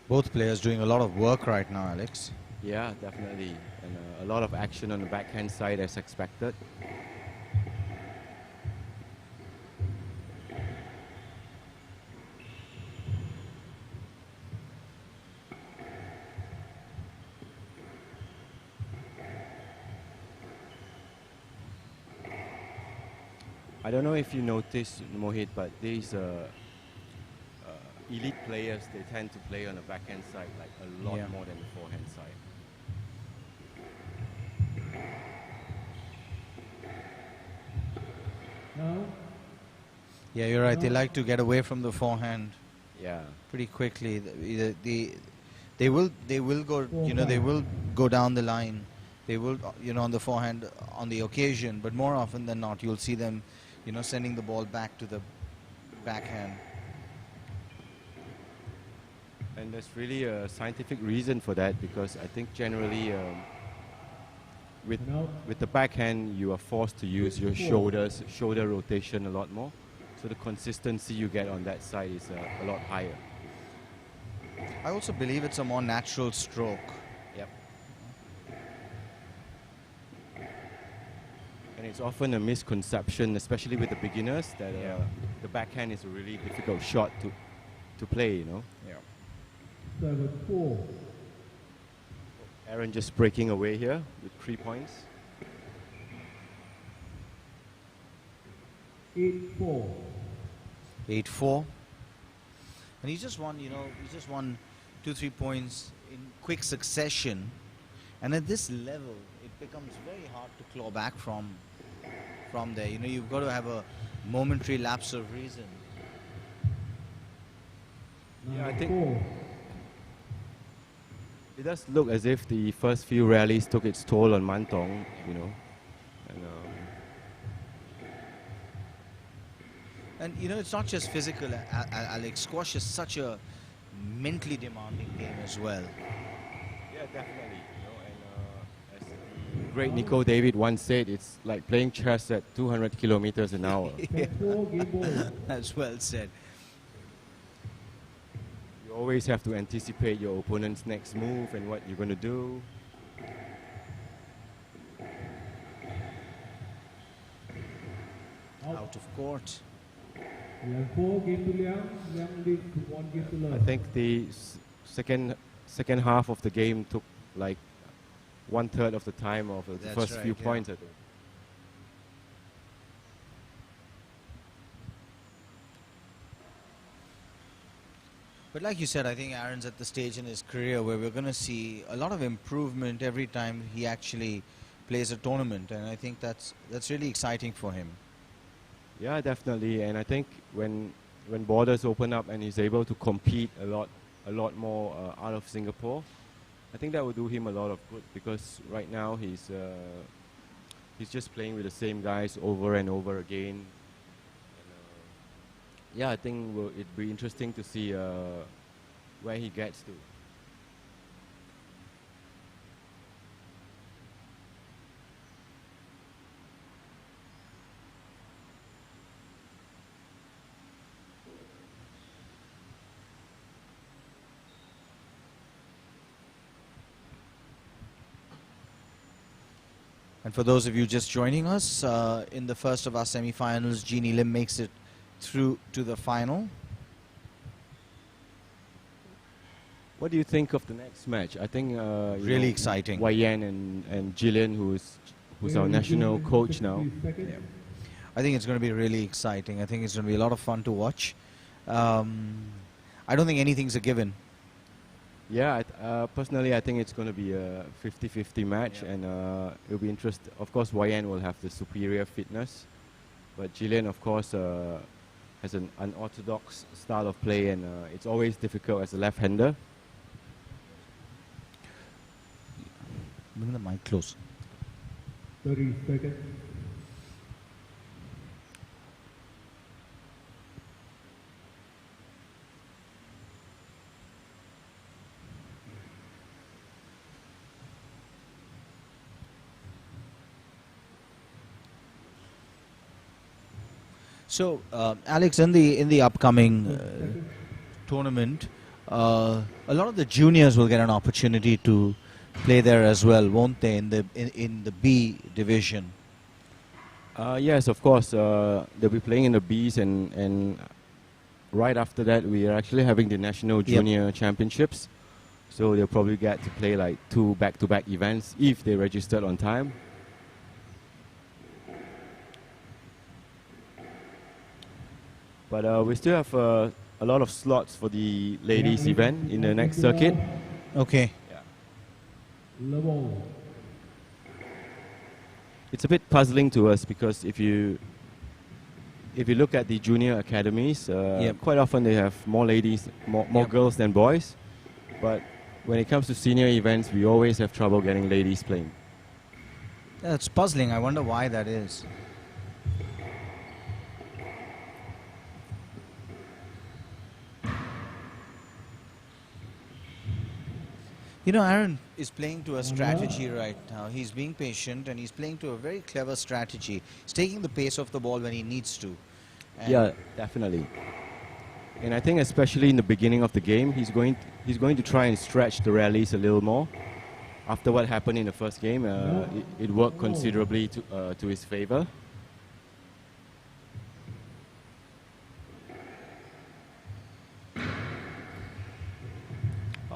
Both players doing a lot of work right now, Alex. Yeah, definitely. And a lot of action on the backhand side as expected. I don't know if you noticed, Mohit, but these elite players, they tend to play on the backhand side like a lot more than the forehand side. Now, Yeah, you're right. They like to get away from the forehand Yeah. pretty quickly. They will go, you know, they will go down the line. They will, you know, on the forehand on the occasion, but more often than not, you'll see them, you know, sending the ball back to the backhand. And there's really a scientific reason for that, because I think generally with the backhand you are forced to use your shoulder rotation a lot more. So the consistency you get on that side is a lot higher. I also believe it's a more natural stroke. Yep. And it's often a misconception, especially with the beginners, that the backhand is a really difficult shot to play, you know. Yeah. 7, 4. Aaron just breaking away here with 3 points. 8, 4. 8-4. And he just won, you know, he just won 2-3 points in quick succession. And at this level, it becomes very hard to claw back from there. You know, you've got to have a momentary lapse of reason. Yeah, I think it does look as if the first few rallies took its toll on Mantong, you know. And you know, it's not just physical, Alex. Squash is such a mentally demanding game as well. Yeah, definitely. You know, and as the great Nico David once said, it's like playing chess at 200 kilometers an hour. That's well said. You always have to anticipate your opponent's next move and what you're going to do. Out of court. 4, game to Liang. Liang leads 1 game to love. I think the second half of the game took like 1/3 of the time of the first few points, I think. But like you said, I think Aaron's at the stage in his career where we're going to see a lot of improvement every time he actually plays a tournament, and I think that's really exciting for him. Yeah, definitely. And I think when borders open up and he's able to compete a lot more out of Singapore, I think that will do him a lot of good, because right now he's just playing with the same guys over and over again. And, yeah, I think it'd be interesting to see where he gets to. And for those of you just joining us, in the first of our semi-finals, Jeannie Lim makes it through to the final. What do you think of the next match? I think really exciting. Wayan and Jillian, who's our national coach now. Yeah. I think it's going to be really exciting. I think it's going to be a lot of fun to watch. I don't think anything's a given. Yeah, personally, I think it's going to be a 50-50 match, and it'll be interesting. Of course, Wayan will have the superior fitness, but Jillian, of course, has an unorthodox style of play, and it's always difficult as a left-hander. Bring the mic close. 30 seconds. So, Alex, in the upcoming tournament, a lot of the juniors will get an opportunity to play there as well, won't they? In the B division. Yes, of course. They'll be playing in the Bs, and right after that, we are actually having the National Junior Championships. So they'll probably get to play like 2 back-to-back events if they registered on time. But we still have a lot of slots for the ladies event in the next circuit. Okay. Level. It's a bit puzzling to us because if you look at the junior academies, quite often they have more ladies, more girls than boys. But when it comes to senior events, we always have trouble getting ladies playing. That's puzzling. I wonder why that is. You know, Aaron is playing to a strategy right now. He's being patient and he's playing to a very clever strategy. He's taking the pace of the ball when he needs to. And Yeah, definitely. And I think especially in the beginning of the game, he's going to try and stretch the rallies a little more. After what happened in the first game, it worked considerably to his favor.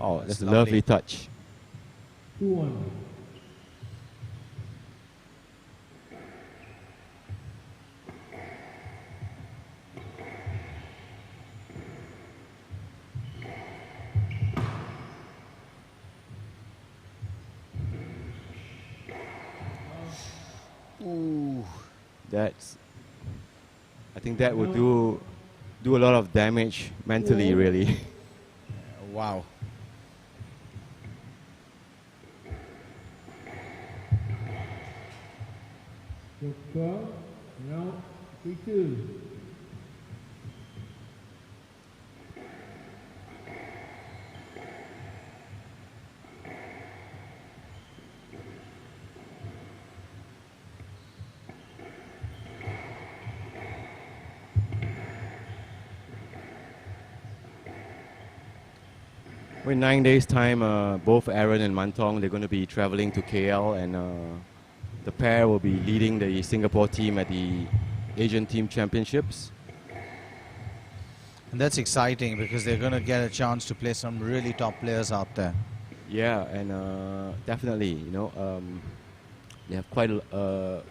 Oh, that's a lovely touch. 2-1. Ooh. I think that would do a lot of damage mentally, really. Wow. Score now 3-2. In 9 days' time, both Aaron and Mantong, they're going to be traveling to KL, and the pair will be leading the Singapore team at the Asian Team Championships. And that's exciting because they're going to get a chance to play some really top players out there. Yeah, and definitely, you know, they have quite a,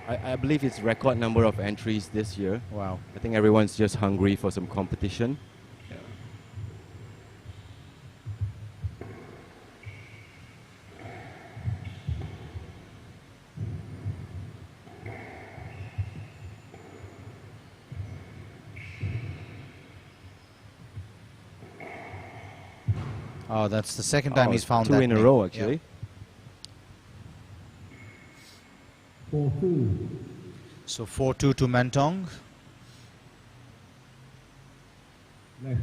I believe it's record number of entries this year. Wow. I think everyone's just hungry for some competition. Oh, that's the second time he's found two that in a name. row, actually. 4-2. So 4-2 to Mantong. Left.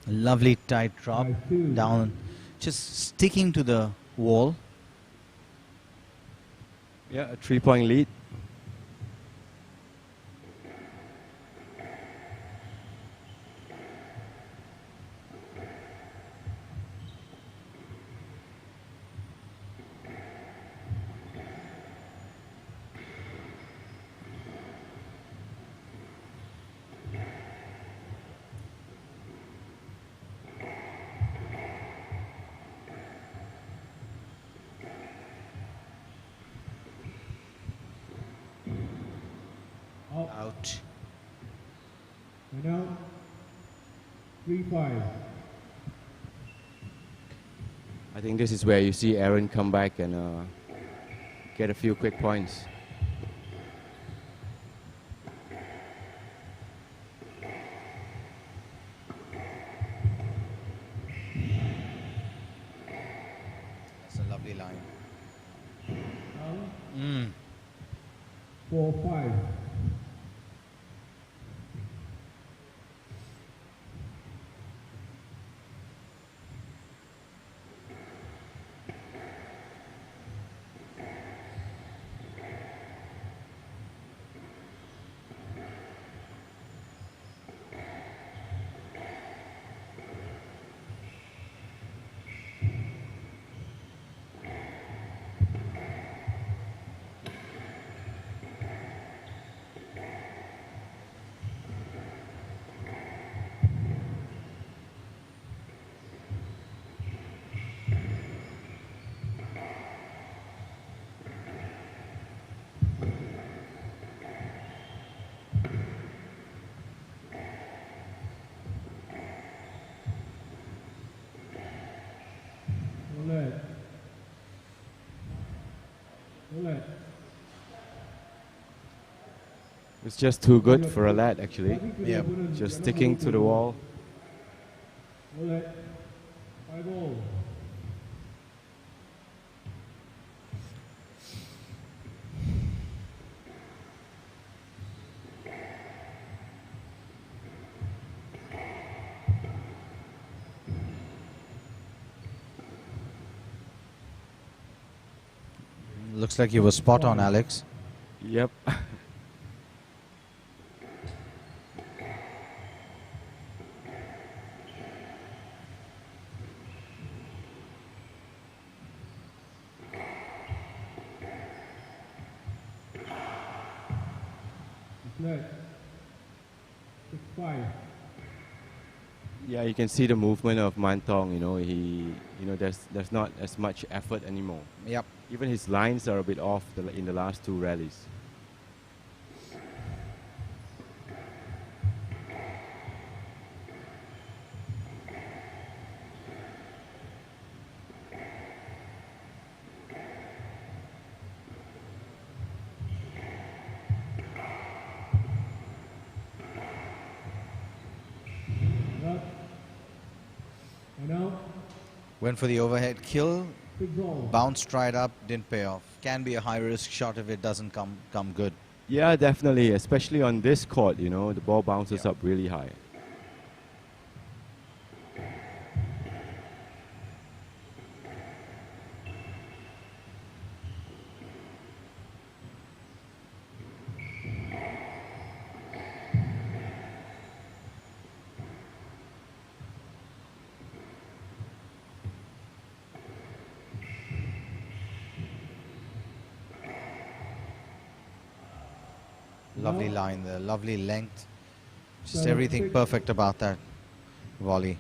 Lovely tight drop 5-2. down, just sticking to the wall. Yeah, a 3-point lead. And now, 3-5. I think this is where you see Aaron come back and get a few quick points. That's a lovely line. 4-5. It's just too good for a lad, actually. Yeah. Just sticking to the wall. Looks like you were spot on, Alex. Yep. Yeah, you can see the movement of Mantong. There's not as much effort anymore. Yep. Even his lines are a bit off in the last two rallies. Went for the overhead kill, bounced right up, didn't pay off. Can be a high-risk shot if it doesn't come good. Yeah, definitely, especially on this court, the ball bounces up really high. Lovely line there, lovely length. Just everything perfect about that volley.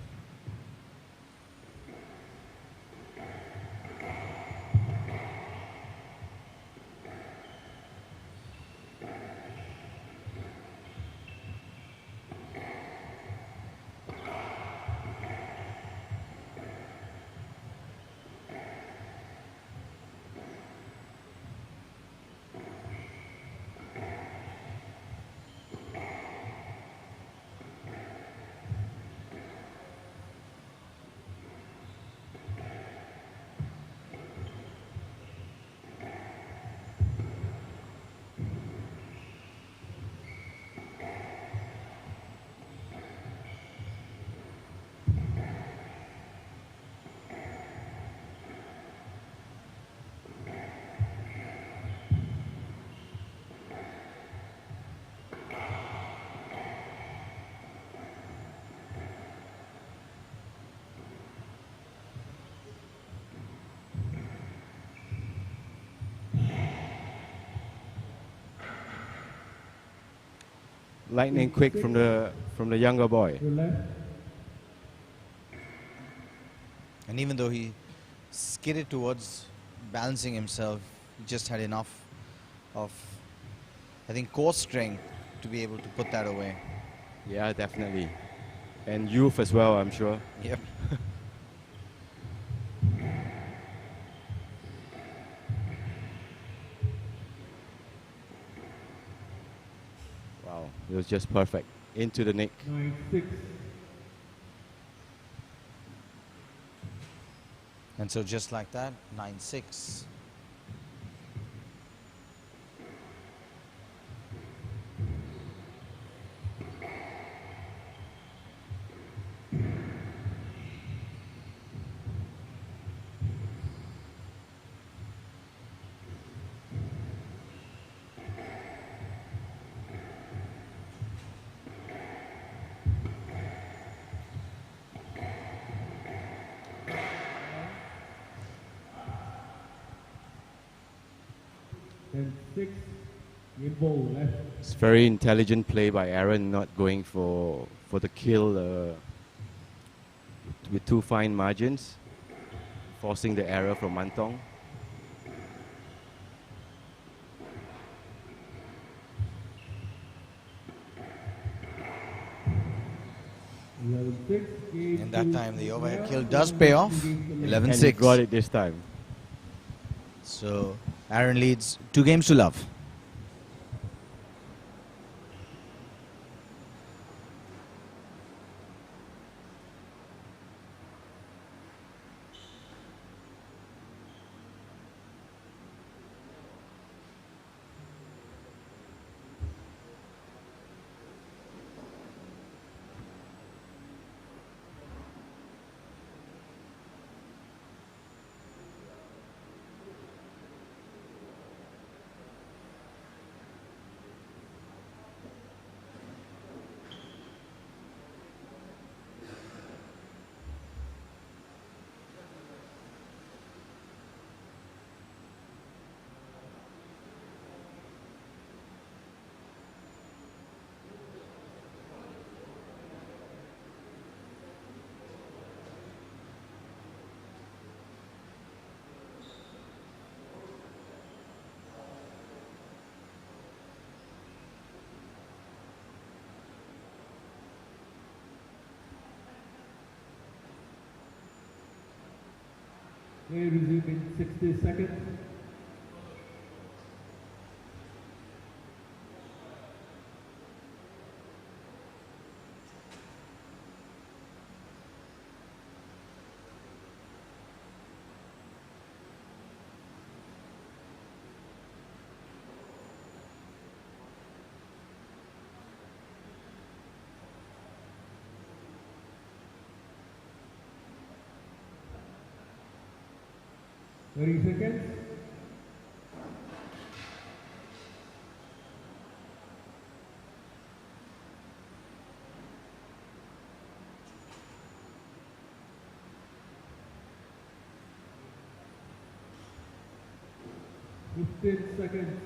Lightning quick from the younger boy. And even though he skidded towards balancing himself, he just had enough of, I think, core strength to be able to put that away. Yeah, definitely. And youth as well, I'm sure. Yep. Wow, it was just perfect. Into the nick. 9-6. And so just like that, 9-6. Then 6. Game ball left. It's very intelligent play by Aaron, not going for the kill with two fine margins, forcing the error from Mantong. And that time the overhead kill does pay off. 11-6. And he got it this time. So Aaron leads 2 games to love. Play resume in 60 seconds. Seconds. Seconds.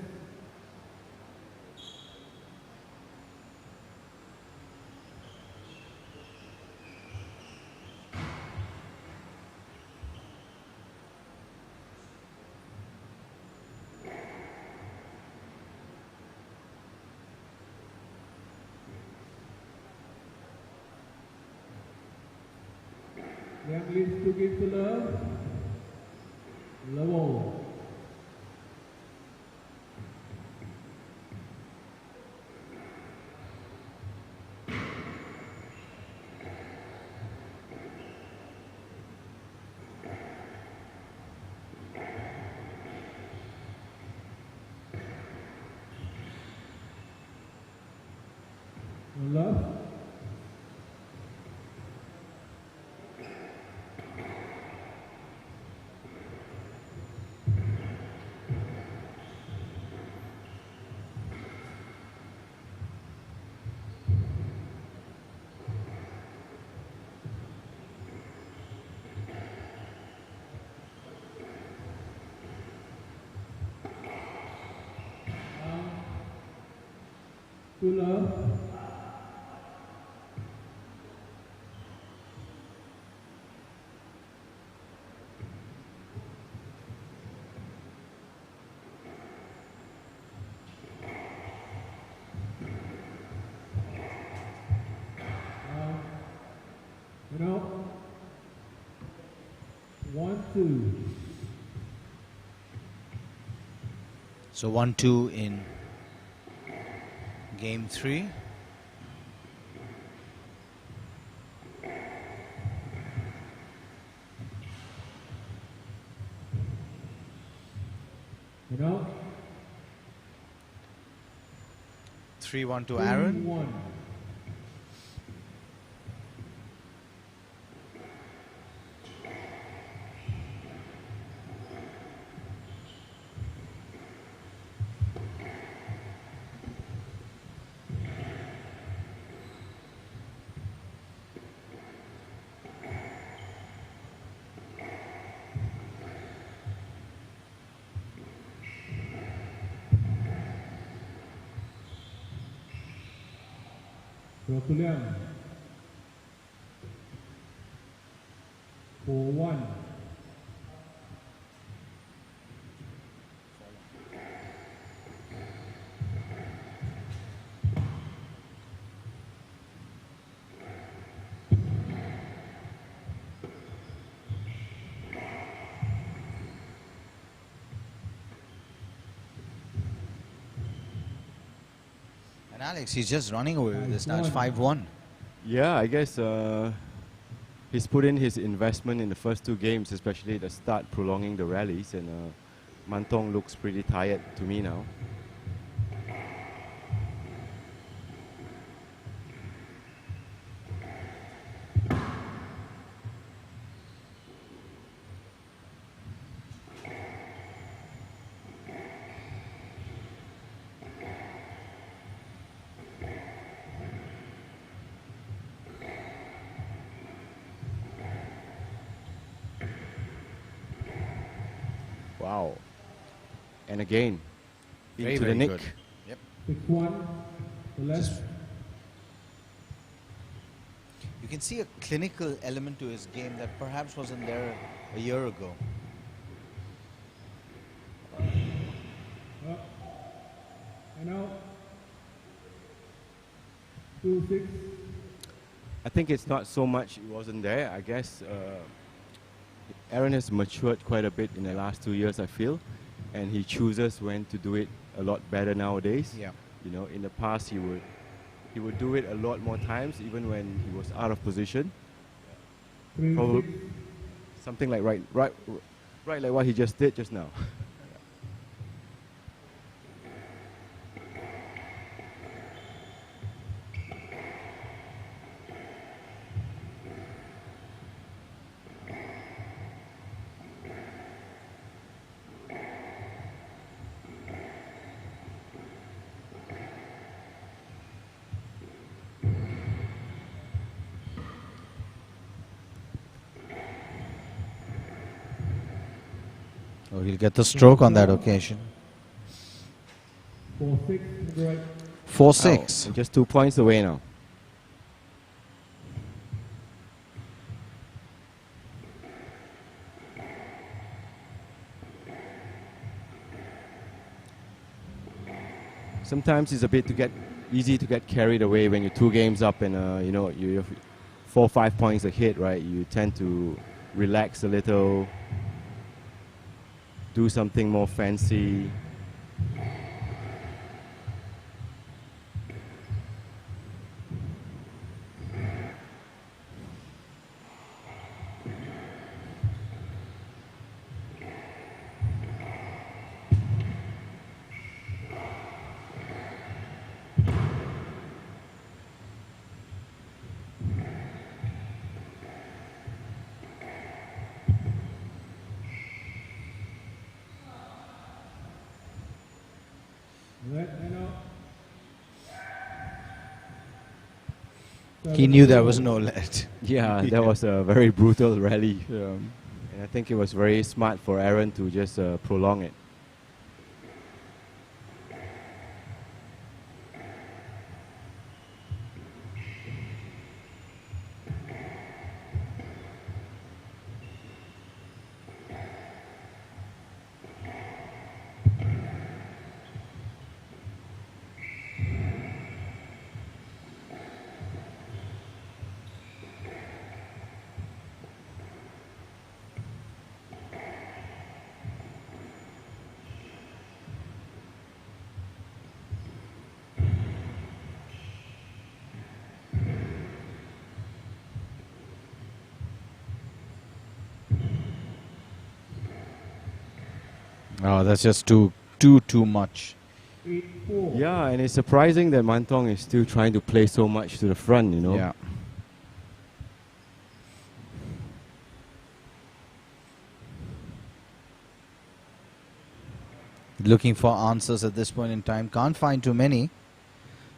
Yang leads 2 games to love. Level. Love. To love. 1-2. So 1-2 in game 3. And out. 3-1 to Aaron. 3-1. Rotulian. 4-1. And Alex, he's just running away with this now. It's 5-1. Yeah, I guess he's put in his investment in the first 2 games, especially the start, prolonging the rallies, and Mantong looks pretty tired to me now. Wow. And again, Very, into very the nick. good. Yep. 6-1. The left. You can see a clinical element to his game that perhaps wasn't there a year ago. Up. And out. 2-6. I think it's not so much it wasn't there. I guess Aaron has matured quite a bit in the last 2 years, I feel, and he chooses when to do it a lot better nowadays. Yeah. You know, in the past he would do it a lot more times, even when he was out of position. 3-6. Probably something like right like what he just did just now. Oh, he'll get the stroke on that occasion. 4-6. Right. 4-6. Oh, just 2 points away now. Sometimes it's a bit easy to get carried away when you're 2 games up and you know you're 4 or 5 points ahead, right? You tend to relax a little, do something more fancy. Right. And out. He knew there was no let. Yeah, that was a very brutal rally. And I think it was very smart for Aaron to just prolong it. Oh, that's just too much. 8-4. Yeah, and it's surprising that Mantong is still trying to play so much to the front, you know. Yeah. Looking for answers at this point in time. Can't find too many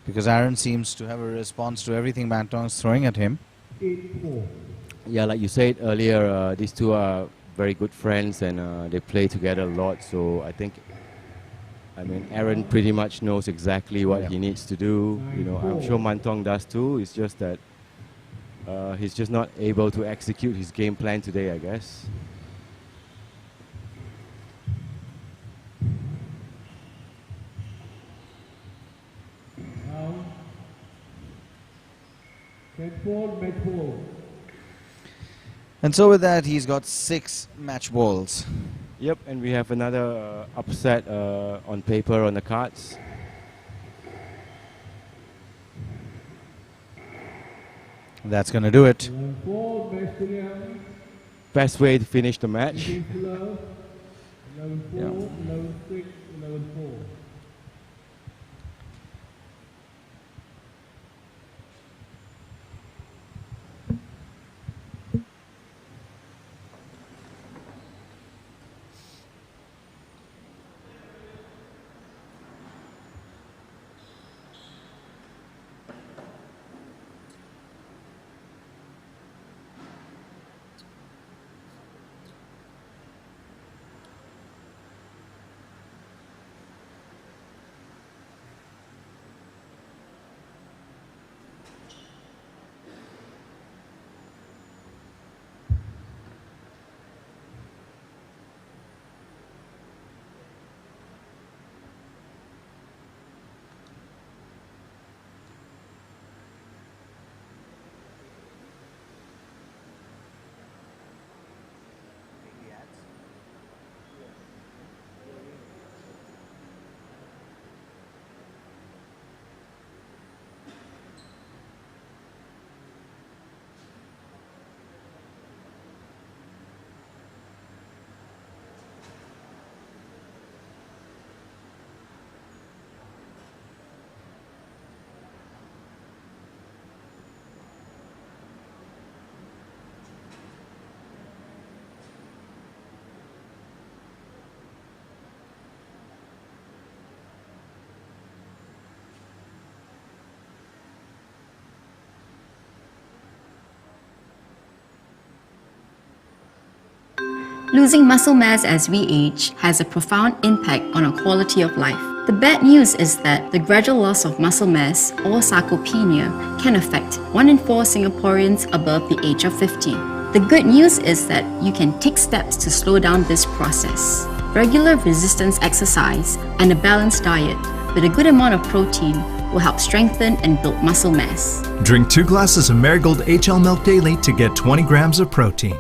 because Aaron seems to have a response to everything Mantong is throwing at him. 8-4. Yeah, like you said earlier, these two are very good friends and they play together a lot. So I mean, Aaron pretty much knows exactly what he needs to do. You know, I'm sure Mantong does too. It's just that he's just not able to execute his game plan today, I guess. Now, set ball, match ball. And so with that, he's got 6 match balls. Yep, and we have another upset on paper on the cards. That's going to do it. 11-4, best William. Best way to finish the match. 11-4, Yeah. 11-6, 11-4. Losing muscle mass as we age has a profound impact on our quality of life. The bad news is that the gradual loss of muscle mass, or sarcopenia, can affect 1 in 4 Singaporeans above the age of 50. The good news is that you can take steps to slow down this process. Regular resistance exercise and a balanced diet with a good amount of protein will help strengthen and build muscle mass. Drink 2 glasses of Marigold HL milk daily to get 20 grams of protein.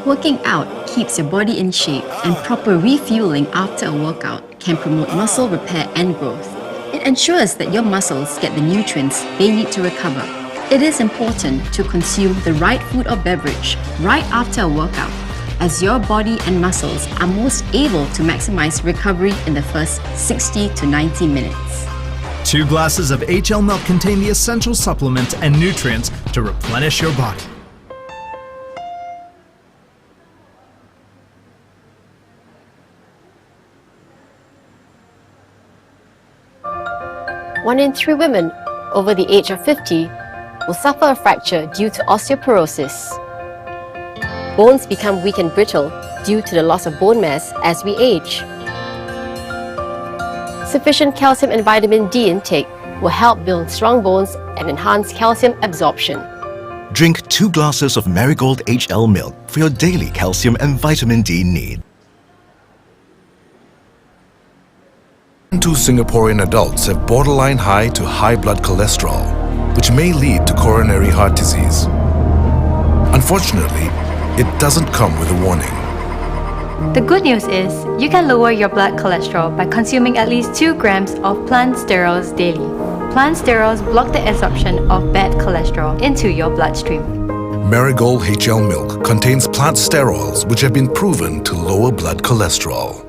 Working out keeps your body in shape, and proper refueling after a workout can promote muscle repair and growth. It ensures that your muscles get the nutrients they need to recover. It is important to consume the right food or beverage right after a workout, as your body and muscles are most able to maximize recovery in the first 60 to 90 minutes. 2 glasses of HL milk contain the essential supplements and nutrients to replenish your body. One in 3 women over the age of 50 will suffer a fracture due to osteoporosis. Bones become weak and brittle due to the loss of bone mass as we age. Sufficient calcium and vitamin D intake will help build strong bones and enhance calcium absorption. Drink 2 glasses of Marigold HL milk for your daily calcium and vitamin D need. 2 Singaporean adults have borderline high to high blood cholesterol, which may lead to coronary heart disease. Unfortunately, it doesn't come with a warning. The good news is, you can lower your blood cholesterol by consuming at least 2 grams of plant sterols daily. Plant sterols block the absorption of bad cholesterol into your bloodstream. Marigold HL milk contains plant sterols which have been proven to lower blood cholesterol.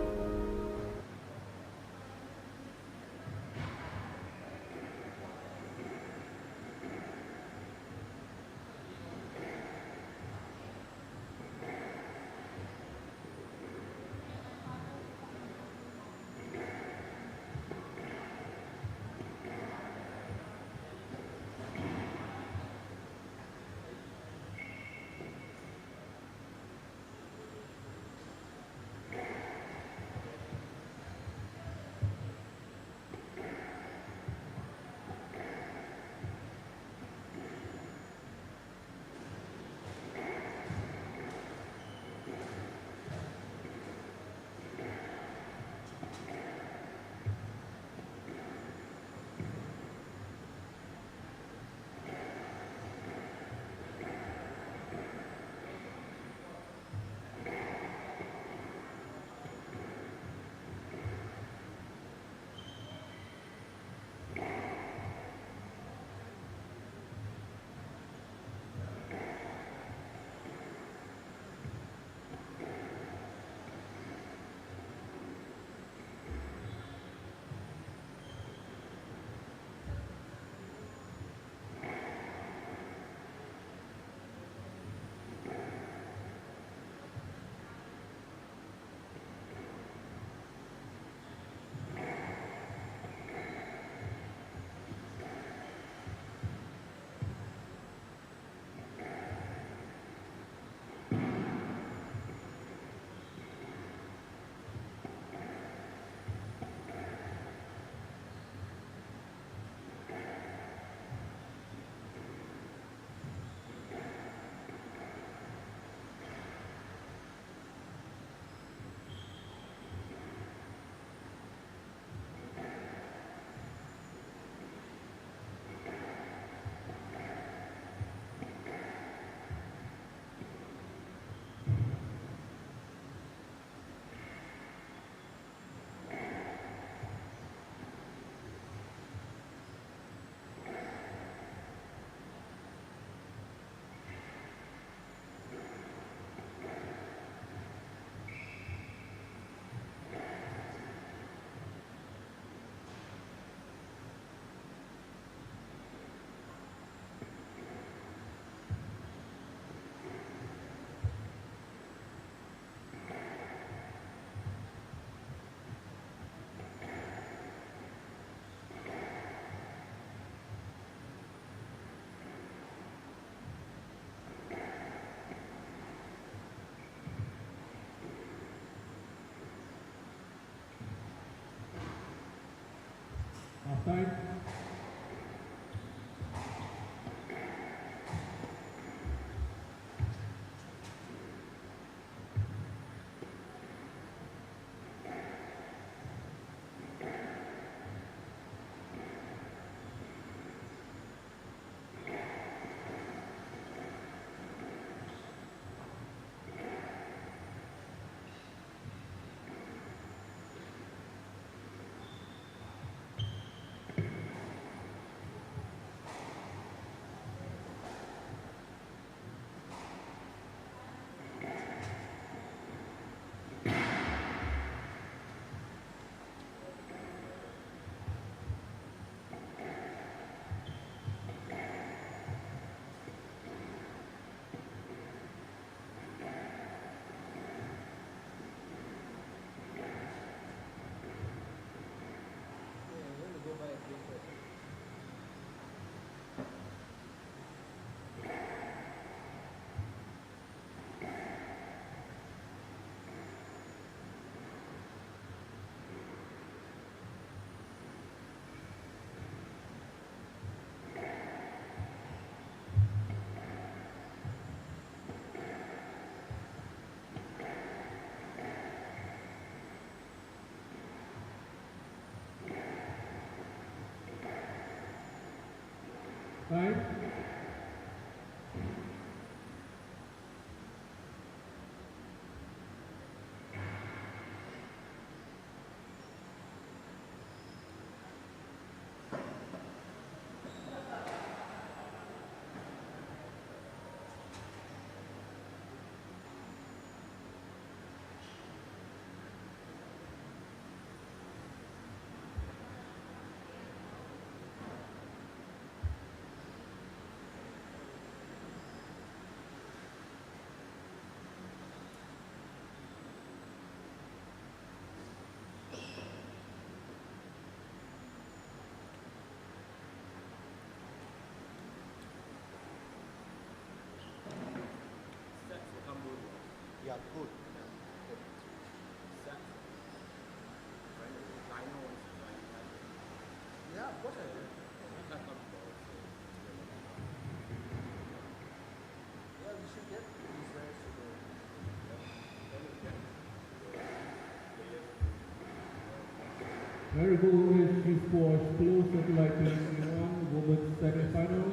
Marigold SG Sports Closed Satellite 2021 Women's Semi-Final.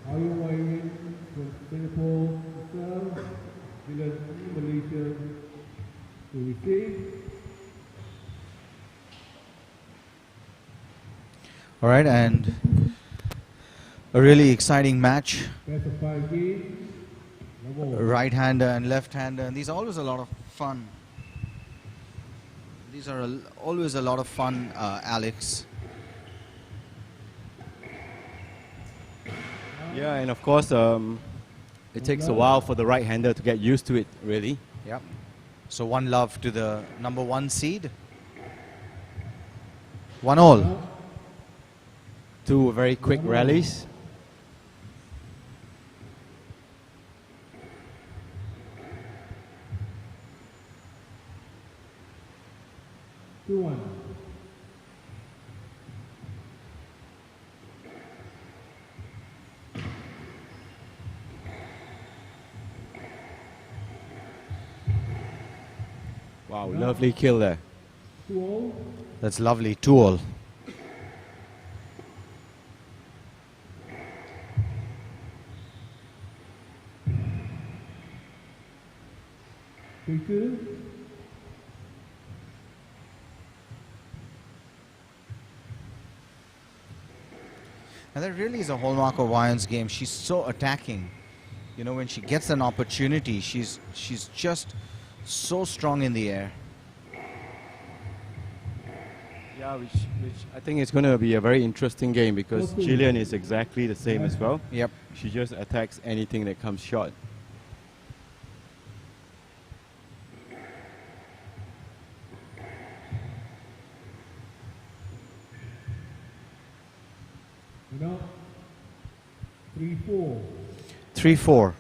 Ayong Wayin from Singapore to serve, Malaysia to receive. All right, and a really exciting match. Best of 5 games. Right-hander and left-hander, and these are always a lot of fun. These are always a lot of fun, Alex. Yeah, and of course, it takes a while for the right-hander to get used to it, really. Yep. So 1-love to the number 1 seed. 1-all. Two very quick rallies. Wow, lovely kill there. That's lovely. 2-all. And that really is a hallmark of Wyon's game. She's so attacking. You know, when she gets an opportunity, she's just so strong in the air. Yeah, which I think is going to be a very interesting game because Gillian is exactly the same as well. Yep. She just attacks anything that comes short. You know, 3-4. 3-4.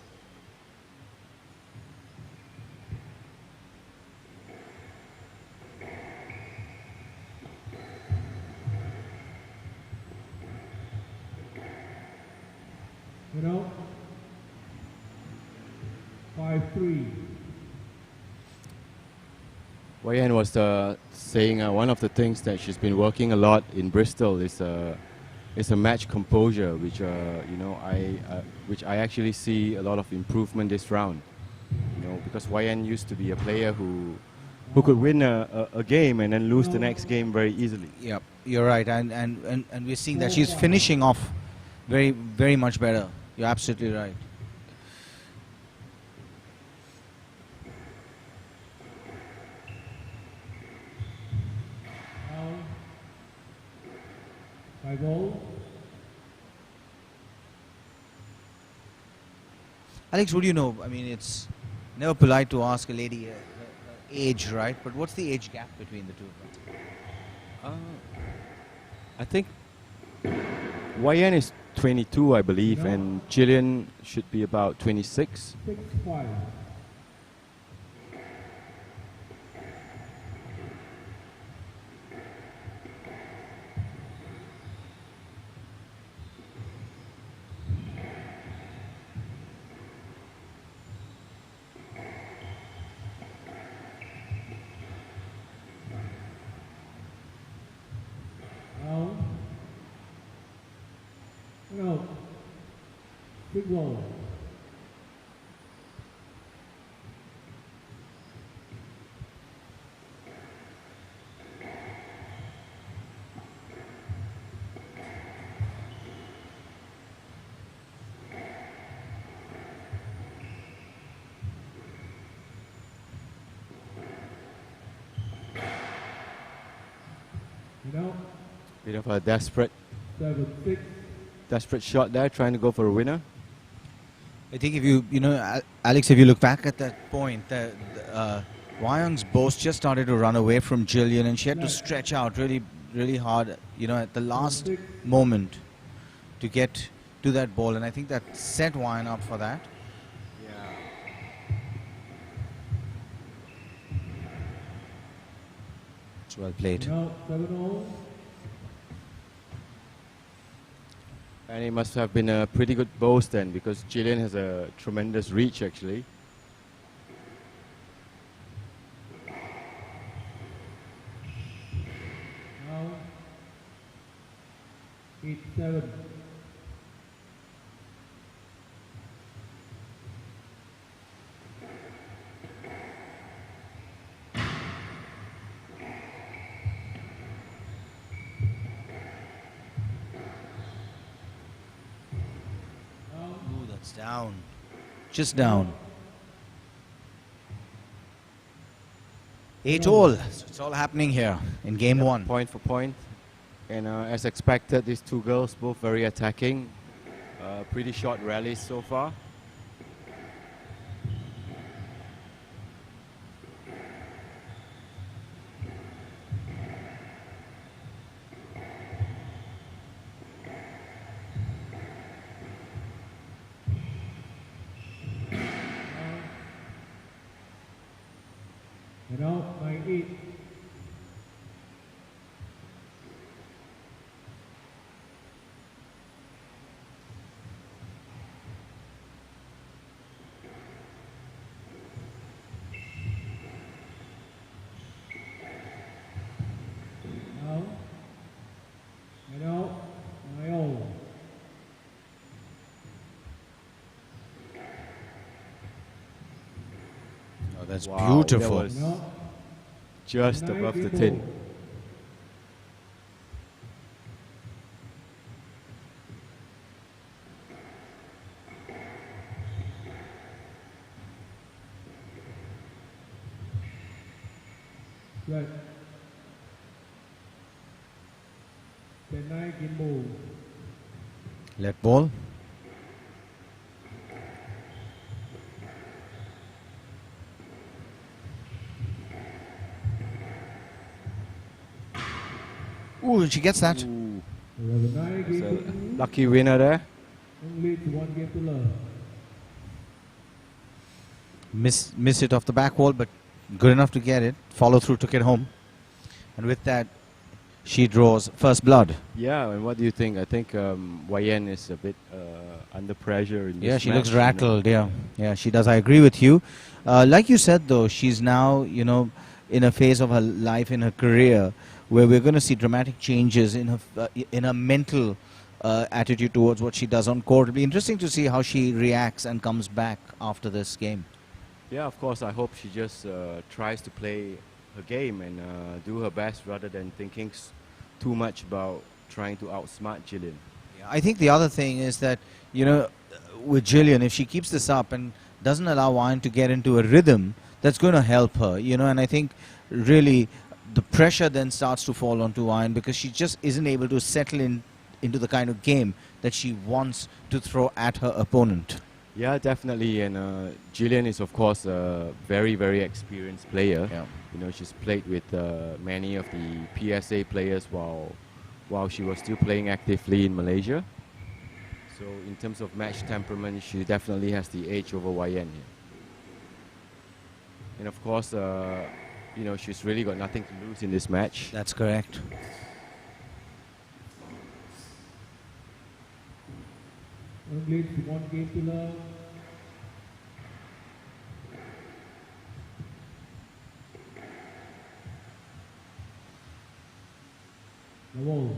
You know, 5-3. Wayan was saying one of the things that she's been working a lot in Bristol is a match composure, which you know which I actually see a lot of improvement this round. You know, because Wayan used to be a player who could win a game and then lose the next game very easily. Yep, you're right, and we're seeing that she's finishing off very much better. You're absolutely right. Alex, what do you know? I mean, it's never polite to ask a lady her age, right? But what's the age gap between the two of them? I think Wayan is 22, I believe, and Gillian should be about 26. 6-5. No. Big roll. Bit of a desperate 7-6. Desperate shot there, trying to go for a winner. I think if you know, Alex, if you look back at that point, Wyong's boast just started to run away from Gillian, and she had to stretch out really hard, you know, at the last moment to get to that ball, and I think that set Wyong up for that. Yeah. It's well played. No, 7-0. And it must have been a pretty good boast then, because Gillian has a tremendous reach actually. It's down. Just down. 8-all. So it's all happening here in game one. Point for point. And as expected, these two girls both very attacking. Pretty short rallies so far. And out by 8. Now, and out by 0. Oh, that's Wow, beautiful. that was Now, just above the tin. Right. Penai gimbal. Let ball. Ooh, she gets that. Ooh, 11 it's a game lucky winner there. only to 1 game to love. Miss it off the back wall, but good enough to get it. Follow through, took it home. And with that, she draws first blood. Yeah, and what do you think? I think YN is a bit under pressure in this Yeah, she match, looks you know. rattled. Yeah, she does. I agree with you. Like you said, though, she's now, in a phase of her life, in her career, where we're going to see dramatic changes in her mental attitude towards what she does on court. It'll be interesting to see how she reacts and comes back after this game. Yeah, of course. I hope she just tries to play her game and do her best rather than thinking too much about trying to outsmart Jillian. I think the other thing is that, with Jillian, if she keeps this up and doesn't allow Wine to get into a rhythm, that's going to help her, and I think really the pressure then starts to fall onto Wine because she just isn't able to settle into the kind of game that she wants to throw at her opponent. Yeah, definitely. And Jillian is, of course, a very, very experienced player. Yeah. She's played with many of the PSA players while she was still playing actively in Malaysia. So in terms of match temperament, she definitely has the edge over YN here. And of course, she's really got nothing to lose in this match. That's correct. Only to 1 game to love. The wall.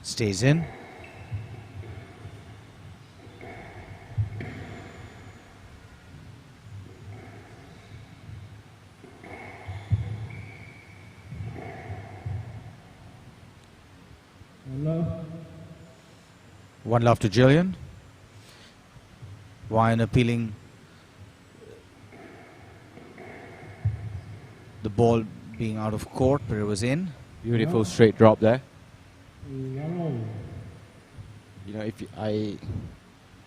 Stays in. Love. One love to Jillian. Wine appealing the ball being out of court, but it was in. Beautiful straight drop there. Yellow. A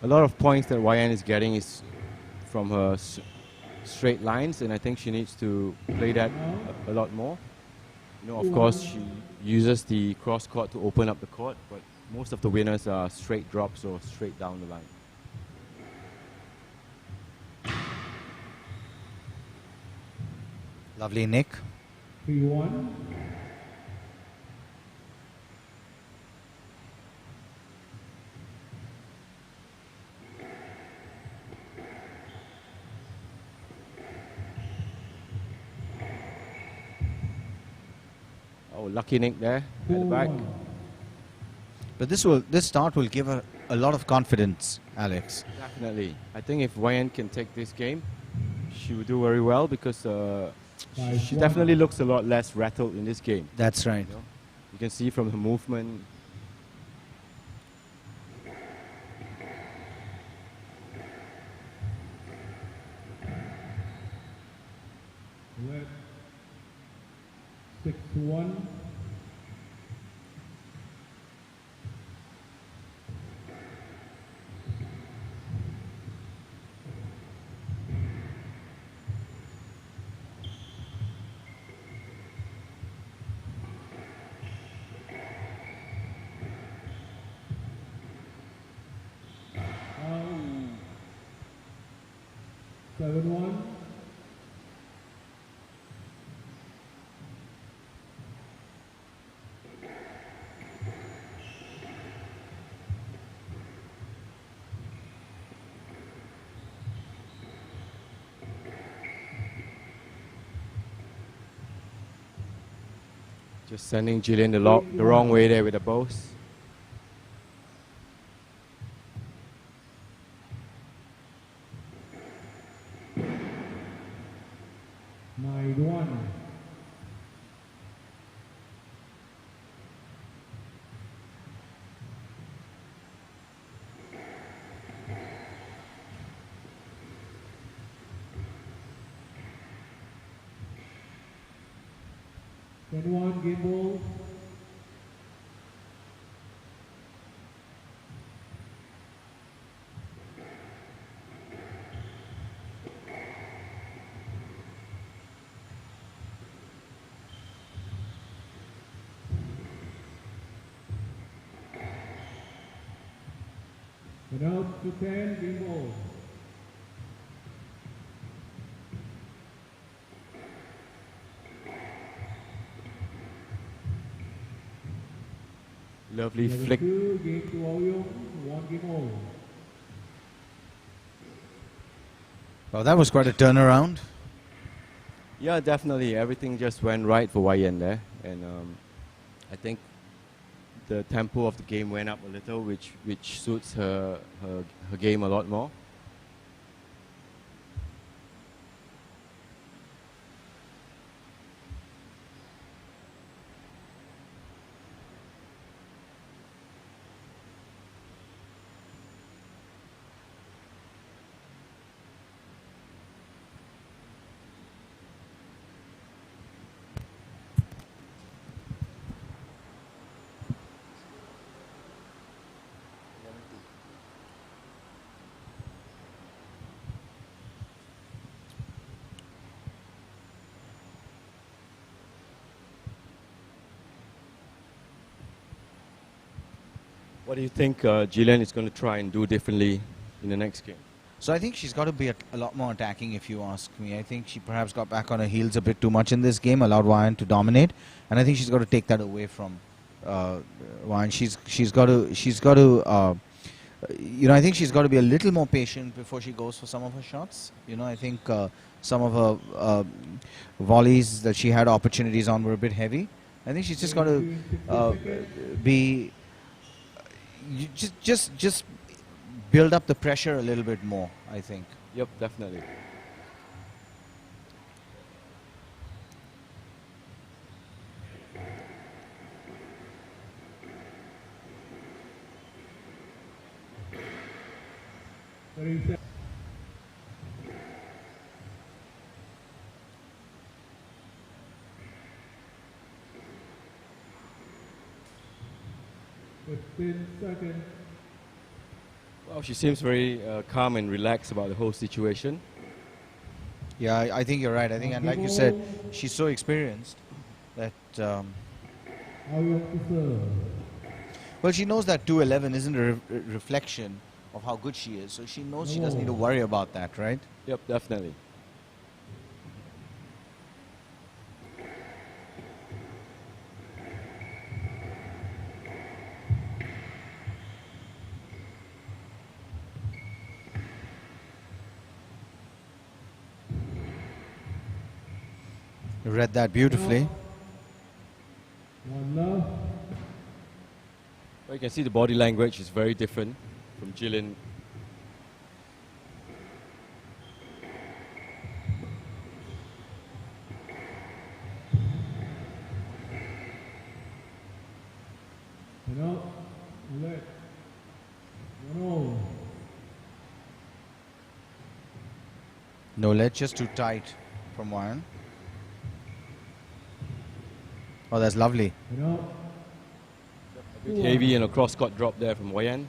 lot of points that YN is getting is from her straight lines, and I think she needs to play that a lot more. Of course, she uses the cross court to open up the court, but most of the winners are straight drops or straight down the line. Lovely nick. 3-1. lucky nick there at the back. 4-1. But this start will give her a lot of confidence, Alex. Definitely. I think if Wayne can take this game, she will do very well because she 5-1. definitely looks a lot less rattled in this game. That's right. You know? You can see from her movement. Red 6-1. Out. 7-1. Just sending Jillian the wrong way there with the bows. Nine one. One game ball. Out to 10 game ball. Lovely Level flick. 2, game to Ouyong, 1 game all. Well, that was quite a turnaround. Yeah, definitely. Everything just went right for YN there. And I think the tempo of the game went up a little, which suits her game a lot more. What do you think Jillian is going to try and do differently in the next game? So I think she's got to be a lot more attacking, if you ask me. I think she perhaps got back on her heels a bit too much in this game, allowed Wyan to dominate, and I think she's got to take that away from Wyan. She's got to you know, I think she's got to be a little more patient before she goes for some of her shots. You know, I think some of her volleys that she had opportunities on were a bit heavy. I think she's just got to be just build up the pressure a little bit more, I think. Yep, definitely. Seconds. Well, she seems very calm and relaxed about the whole situation. Yeah, I think you're right. I think, and like you said, she's so experienced that, well, she knows that 211 isn't a reflection of how good she is. So she knows she doesn't need to worry about that, right? Yep, definitely. You read that beautifully. love. Well, you can see the body language is very different from Jillian. You know, let, you know, No let, just too tight from Warren. Oh, that's lovely. you know, A bit heavy and a cross-court drop there from Wayan.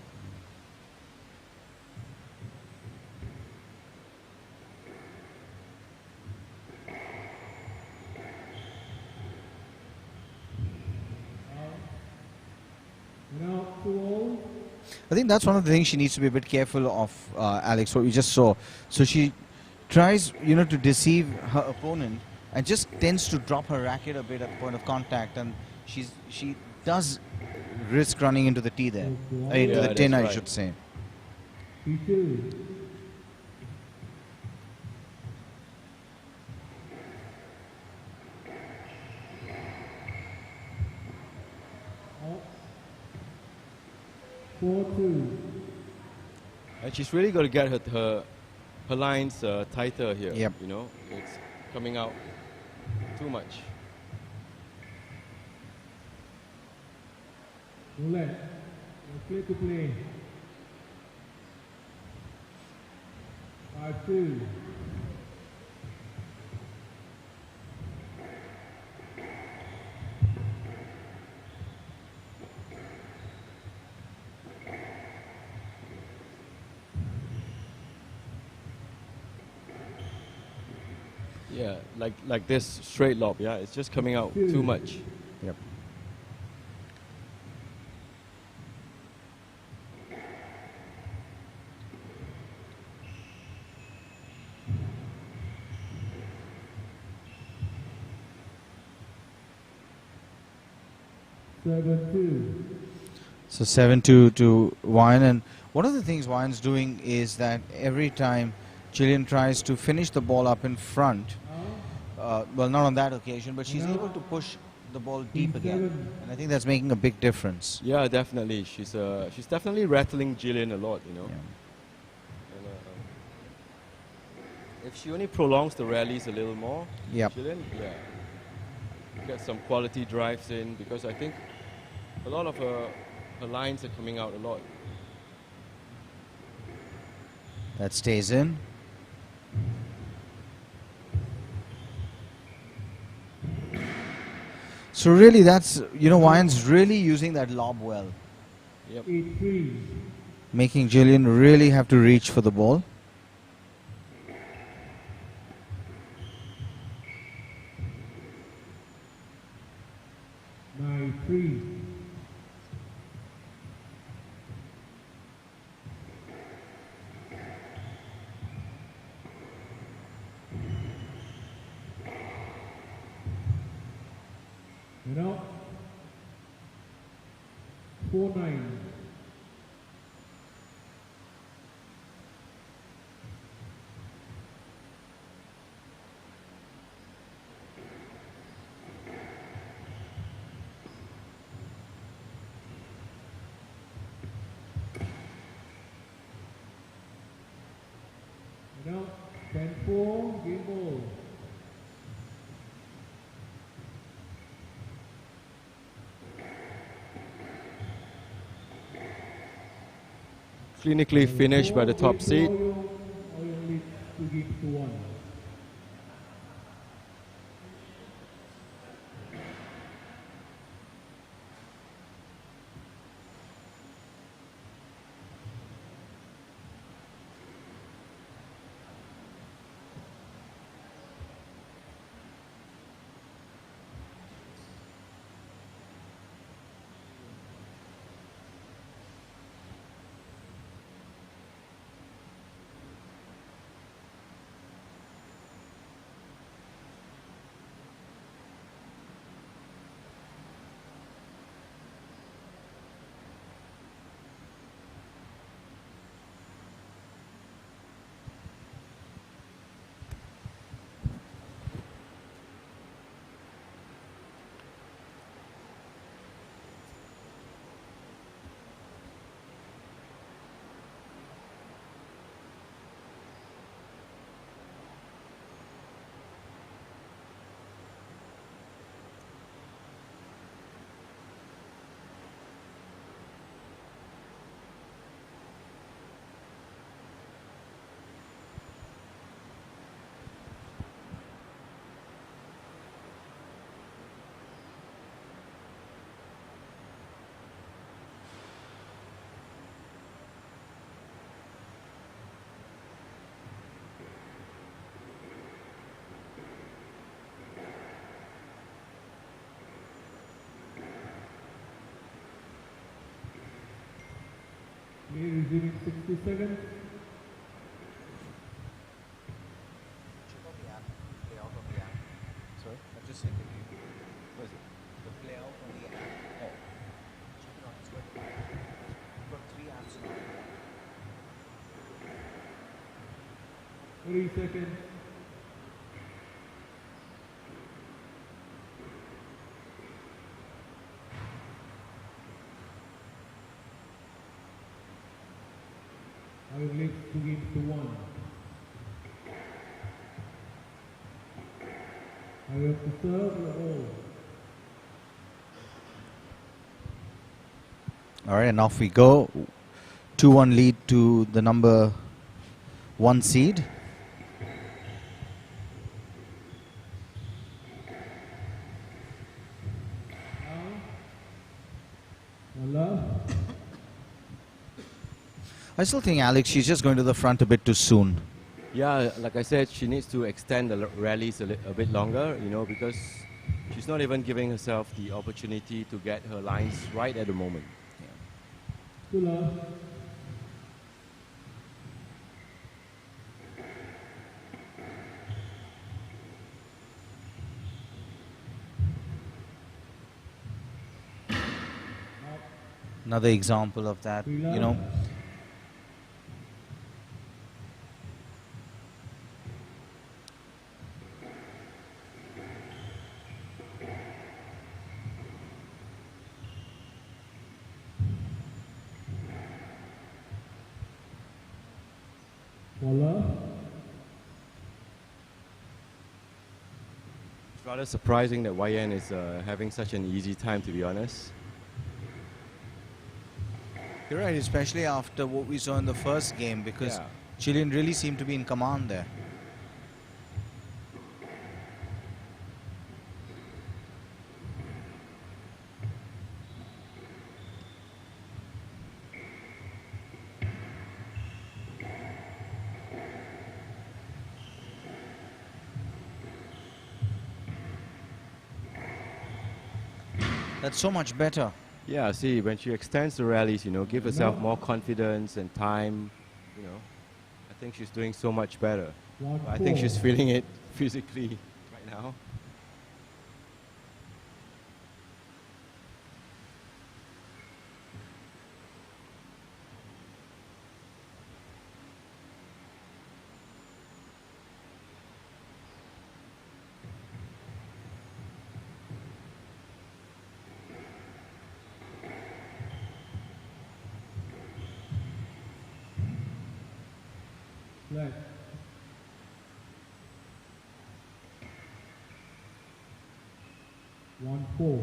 you know, 2-0. I think that's one of the things she needs to be a bit careful of, Alex, what we just saw. So she tries, you know, to deceive her opponent and just tends to drop her racket a bit at the point of contact, and she does risk running into the tee there. Into the Yeah, tin, that's I right. should say. P2. Out. 4-2. And she's really got to get her lines tighter here. Yep. You know, it's coming out too much. Roulette. Play to play. 5-2. Yeah, like this straight lob. Yeah, it's just coming out too much. Yep. So 7-2 to Wine, and one of the things Wine's doing is that every time Jillian tries to finish the ball up in front, well, not on that occasion, but she's able to push the ball deep again, and I think that's making a big difference. Yeah, definitely. She's definitely rattling Jillian a lot. You know. Yeah. And, if she only prolongs the rallies a little more, Yep. Jillian, yeah, get some quality drives in, because I think a lot of her lines are coming out a lot. That stays in. So really that's, you know, Wine's really using that lob well, Yep. 8-3. making Jillian really have to reach for the ball. 9-3. You know, 4-9. You know, 10-4, game ball. Clinically finished by the top seed. Oyong leads 2 games to 1. Okay, resuming 60 seconds. Sorry? I've just sent it to you. What is it? The play out on the app. Oh. Check it out. It's got, you've got 3 apps now. 30 seconds. I will leave 2 games to 1. I will have to serve the all. All right, and off we go. 2-1 lead to the number 1 seed. I still think, Alex, she's just going to the front a bit too soon. Yeah, like I said, she needs to extend the rallies a bit longer, you know, because she's not even giving herself the opportunity to get her lines right at the moment. Another example of that, you know. It's rather surprising that YN is having such an easy time, to be honest. You're right, especially after what we saw in the first game, because Chilean really seemed to be in command there. That's so much better. Yeah, see, when she extends the rallies, you know, give herself more confidence and time, you know, I think she's doing so much better. I think she's feeling it physically right now. Right. One, 4.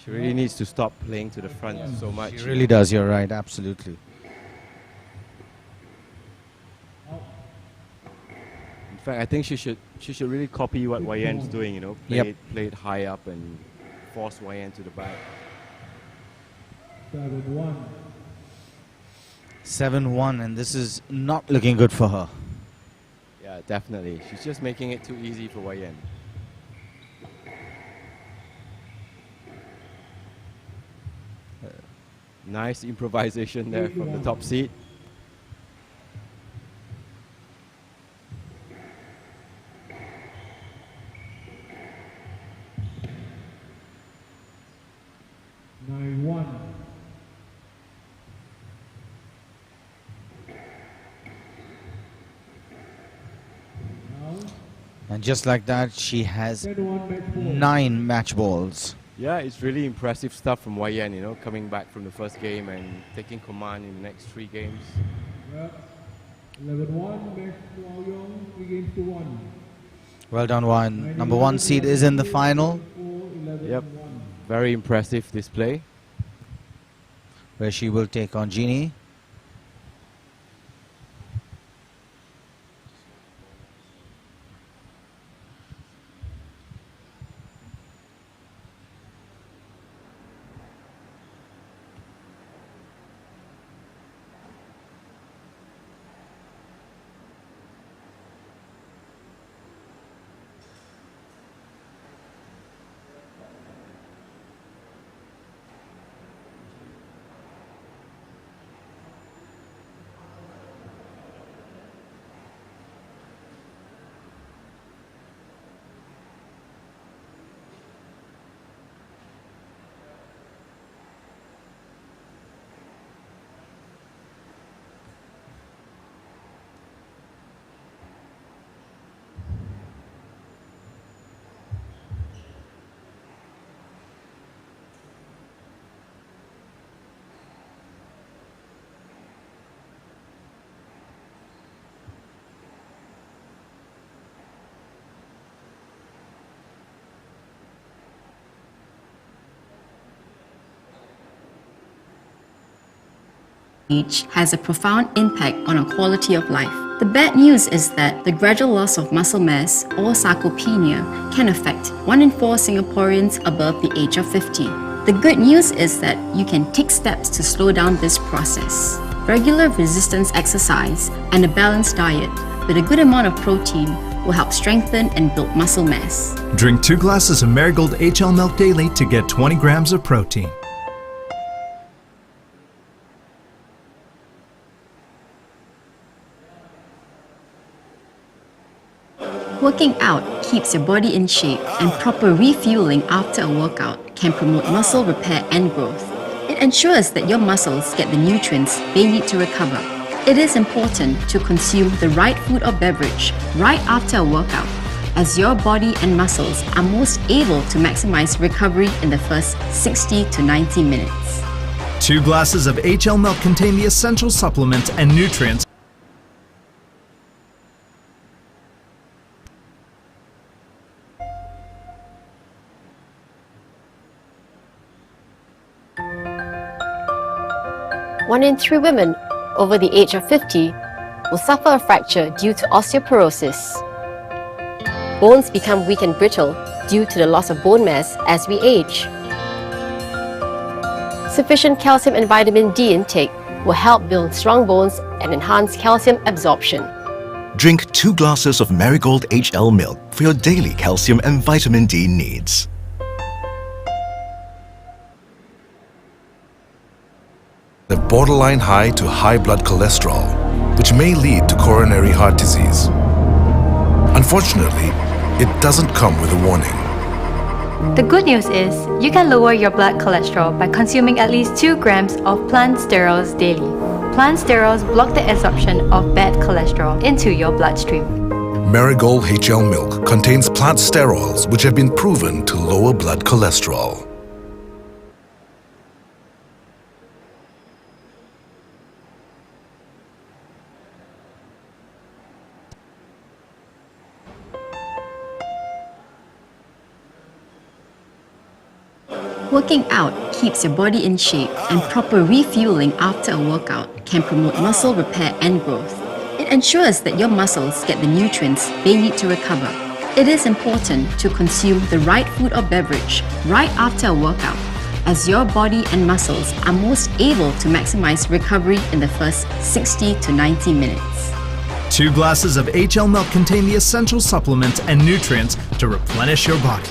She really needs to stop playing to the front so much. She really does, you're right, absolutely. In fact, I think she should really copy what YN's doing, you know, play it high up and force YN to the back. 7-1. 7-1, and this is not looking good for her. Yeah, definitely. She's just making it too easy for YN. Nice improvisation there from the top seat. And just like that, she has 9 match balls. Yeah, it's really impressive stuff from YN, you know, coming back from the first game and taking command in the next 3 games. 11-1, match to Ao Yong, 3 games to 1. Well done, one. Number 1 seed is in the final. Yep, very impressive display. Where she will take on Jeannie. age has a profound impact on our quality of life. The bad news is that the gradual loss of muscle mass or sarcopenia can affect 1 in 4 Singaporeans above the age of 50. The good news is that you can take steps to slow down this process. Regular resistance exercise and a balanced diet with a good amount of protein will help strengthen and build muscle mass. Drink 2 glasses of Marigold HL milk daily to get 20 grams of protein. Working out keeps your body in shape, and proper refueling after a workout can promote muscle repair and growth. It ensures that your muscles get the nutrients they need to recover. It is important to consume the right food or beverage right after a workout, as your body and muscles are most able to maximize recovery in the first 60 to 90 minutes. 2 glasses of HL milk contain the essential supplements and nutrients. One in 3 women over the age of 50 will suffer a fracture due to osteoporosis. Bones become weak and brittle due to the loss of bone mass as we age. Sufficient calcium and vitamin D intake will help build strong bones and enhance calcium absorption. Drink 2 glasses of Marigold HL milk for your daily calcium and vitamin D needs. Have borderline high to high blood cholesterol, which may lead to coronary heart disease. Unfortunately, it doesn't come with a warning. The good news is you can lower your blood cholesterol by consuming at least 2 grams of plant sterols daily. Plant sterols block the absorption of bad cholesterol into your bloodstream. Marigold HL milk contains plant sterols which have been proven to lower blood cholesterol. Working out keeps your body in shape, and proper refueling after a workout can promote muscle repair and growth. It ensures that your muscles get the nutrients they need to recover. It is important to consume the right food or beverage right after a workout, as your body and muscles are most able to maximize recovery in the first 60 to 90 minutes. 2 glasses of HL milk contain the essential supplements and nutrients to replenish your body.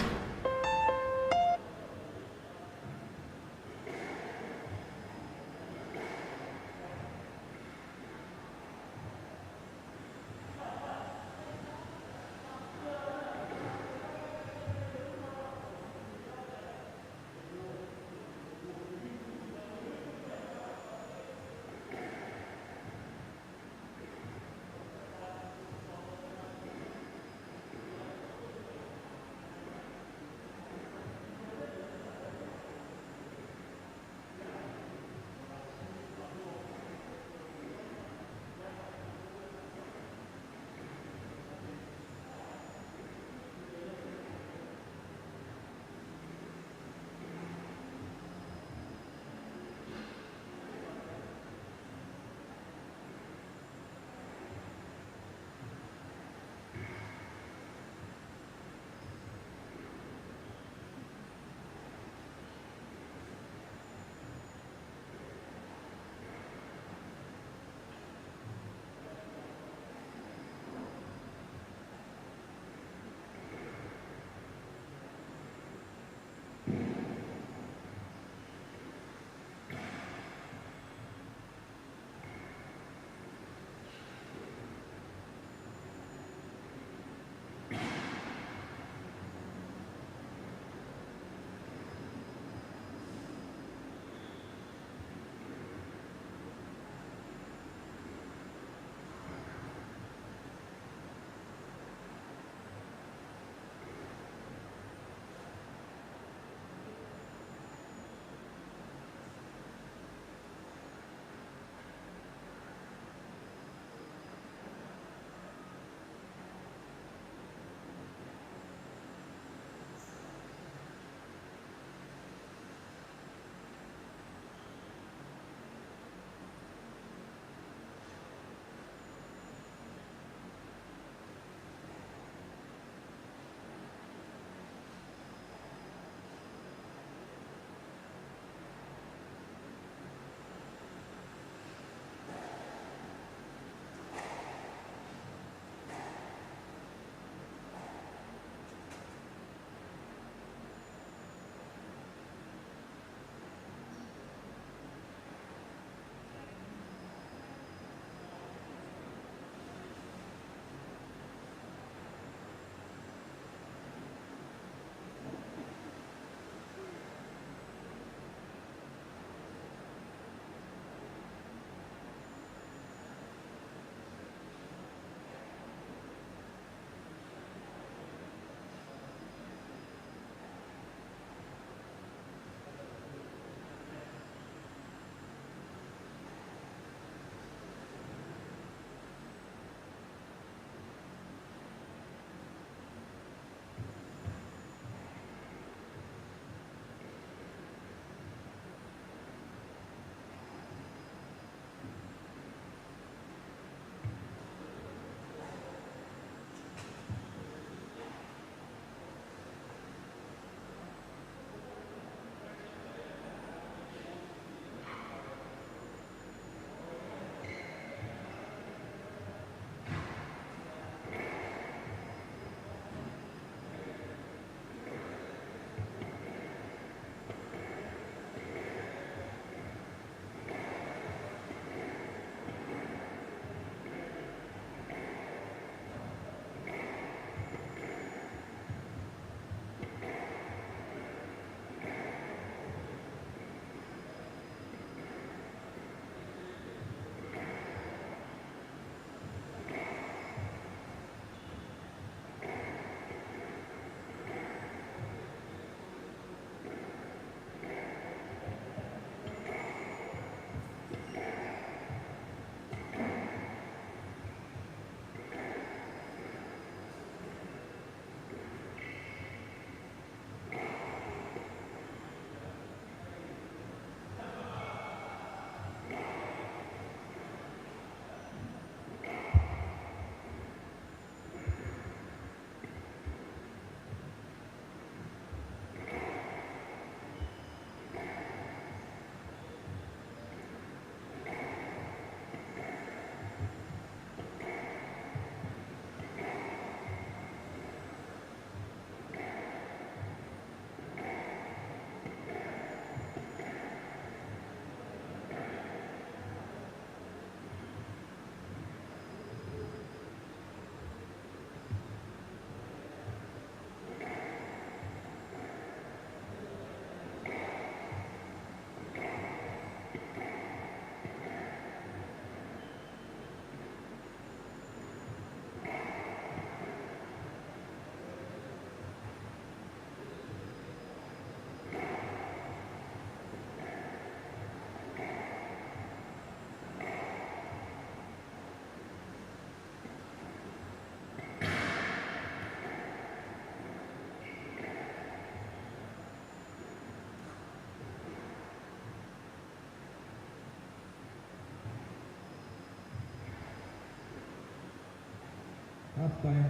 Half time.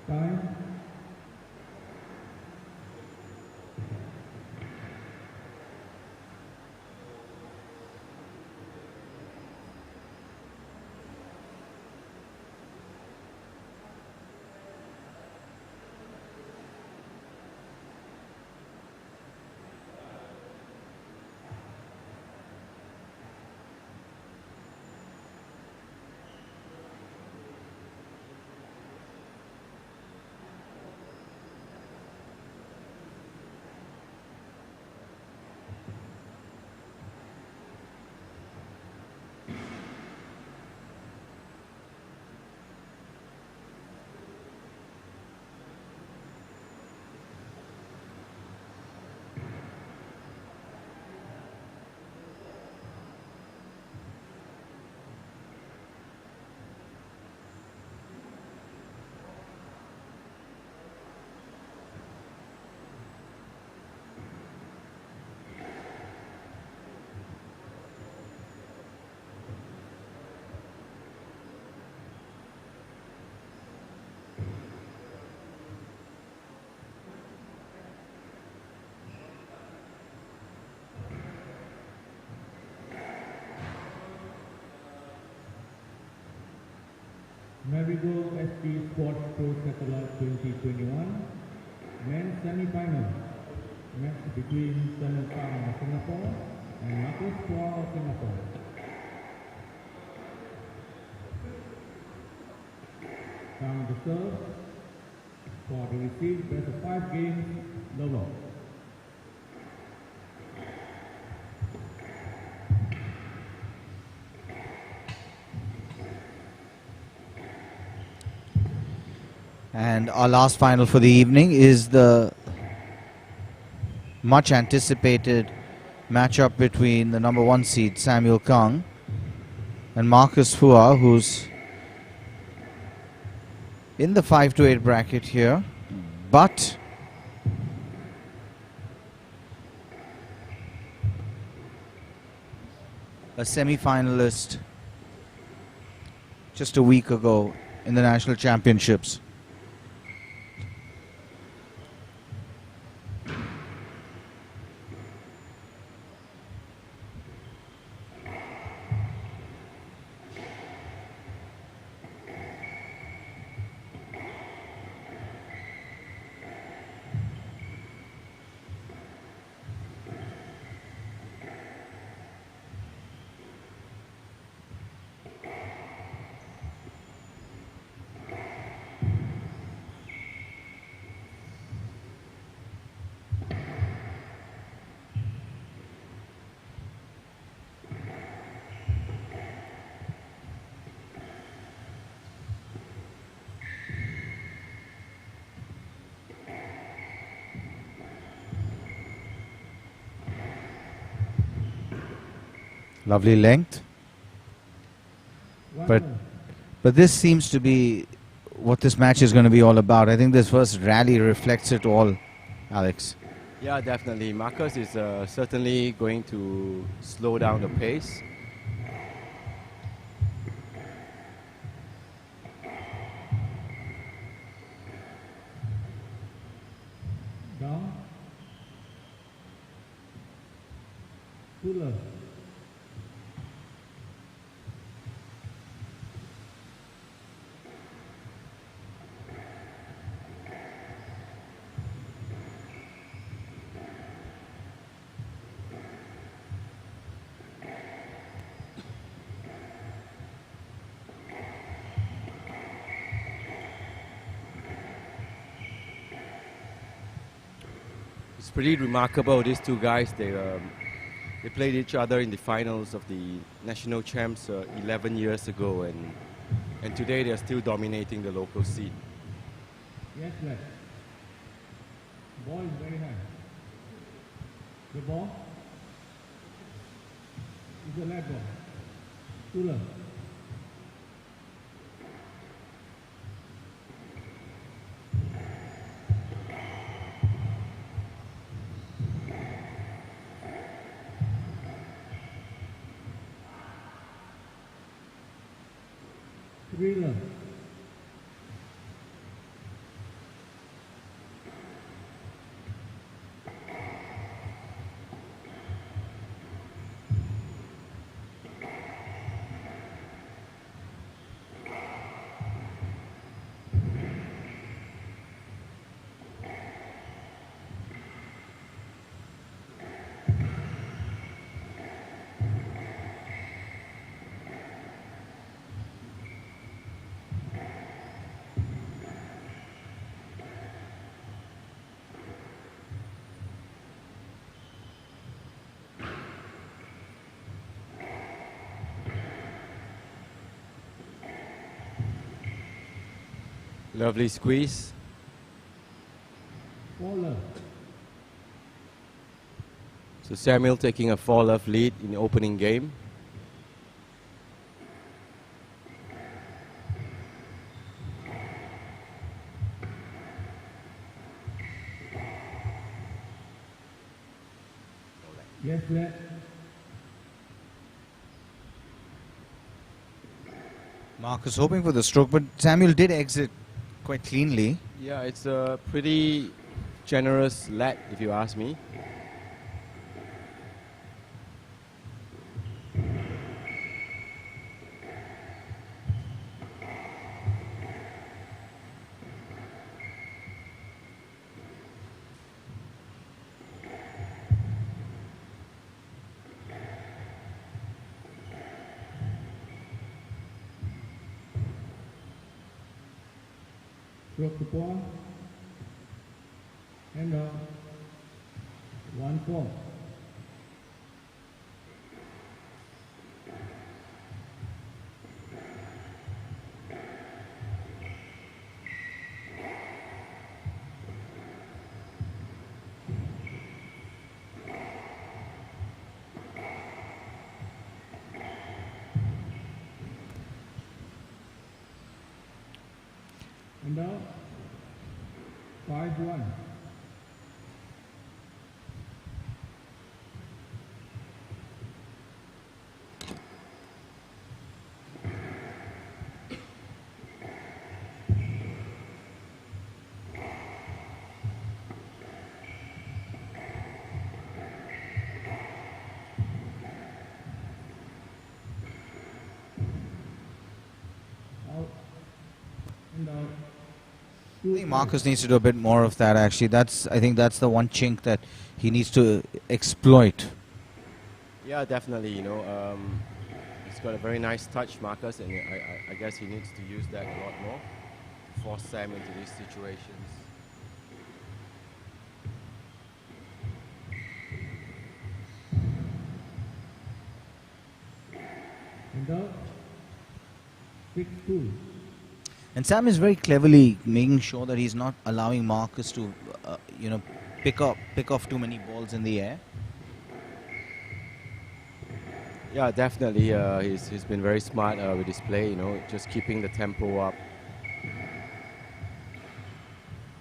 Time. Marigold ST Sports Pro Satellite 2021 men's semi-final match between Sun Kang of Singapore and Marcus Phua of Singapore. Kang to serve for the receive best of 5 games level. And our last final for the evening is the much anticipated matchup between the number 1 seed Samuel Kang and Marcus Phua, who's in the 5 to 8 bracket here, but a semi-finalist just a week ago in the national championships. Lovely length. But this seems to be what this match is going to be all about. I think this first rally reflects it all, Alex. Yeah, definitely. Marcus is certainly going to slow down the pace. Down. Puller. It's pretty remarkable, these two guys. They played each other in the finals of the national champs 11 years ago, and today they're still dominating the local scene. Yes, left. Ball is very high. The ball is a left ball. Puller. Thriller. Lovely squeeze. Fowler. So Samuel taking a 4-love lead in the opening game. Yes, left. Marcus hoping for the stroke, but Samuel did exit quite cleanly. Yeah, it's a pretty generous let, if you ask me. Stroke the ball. And 1-4. And 5-1. Out. And out. I think Marcus needs to do a bit more of that actually. I think that's the one chink that he needs to exploit. Yeah, definitely, you know. He's got a very nice touch, Marcus, and I guess he needs to use that a lot more to force Sam into these situations. And out. 6-2. And Sam is very cleverly making sure that he's not allowing Marcus to, you know, pick off too many balls in the air. Yeah, definitely. He's been very smart with his play. You know, just keeping the tempo up.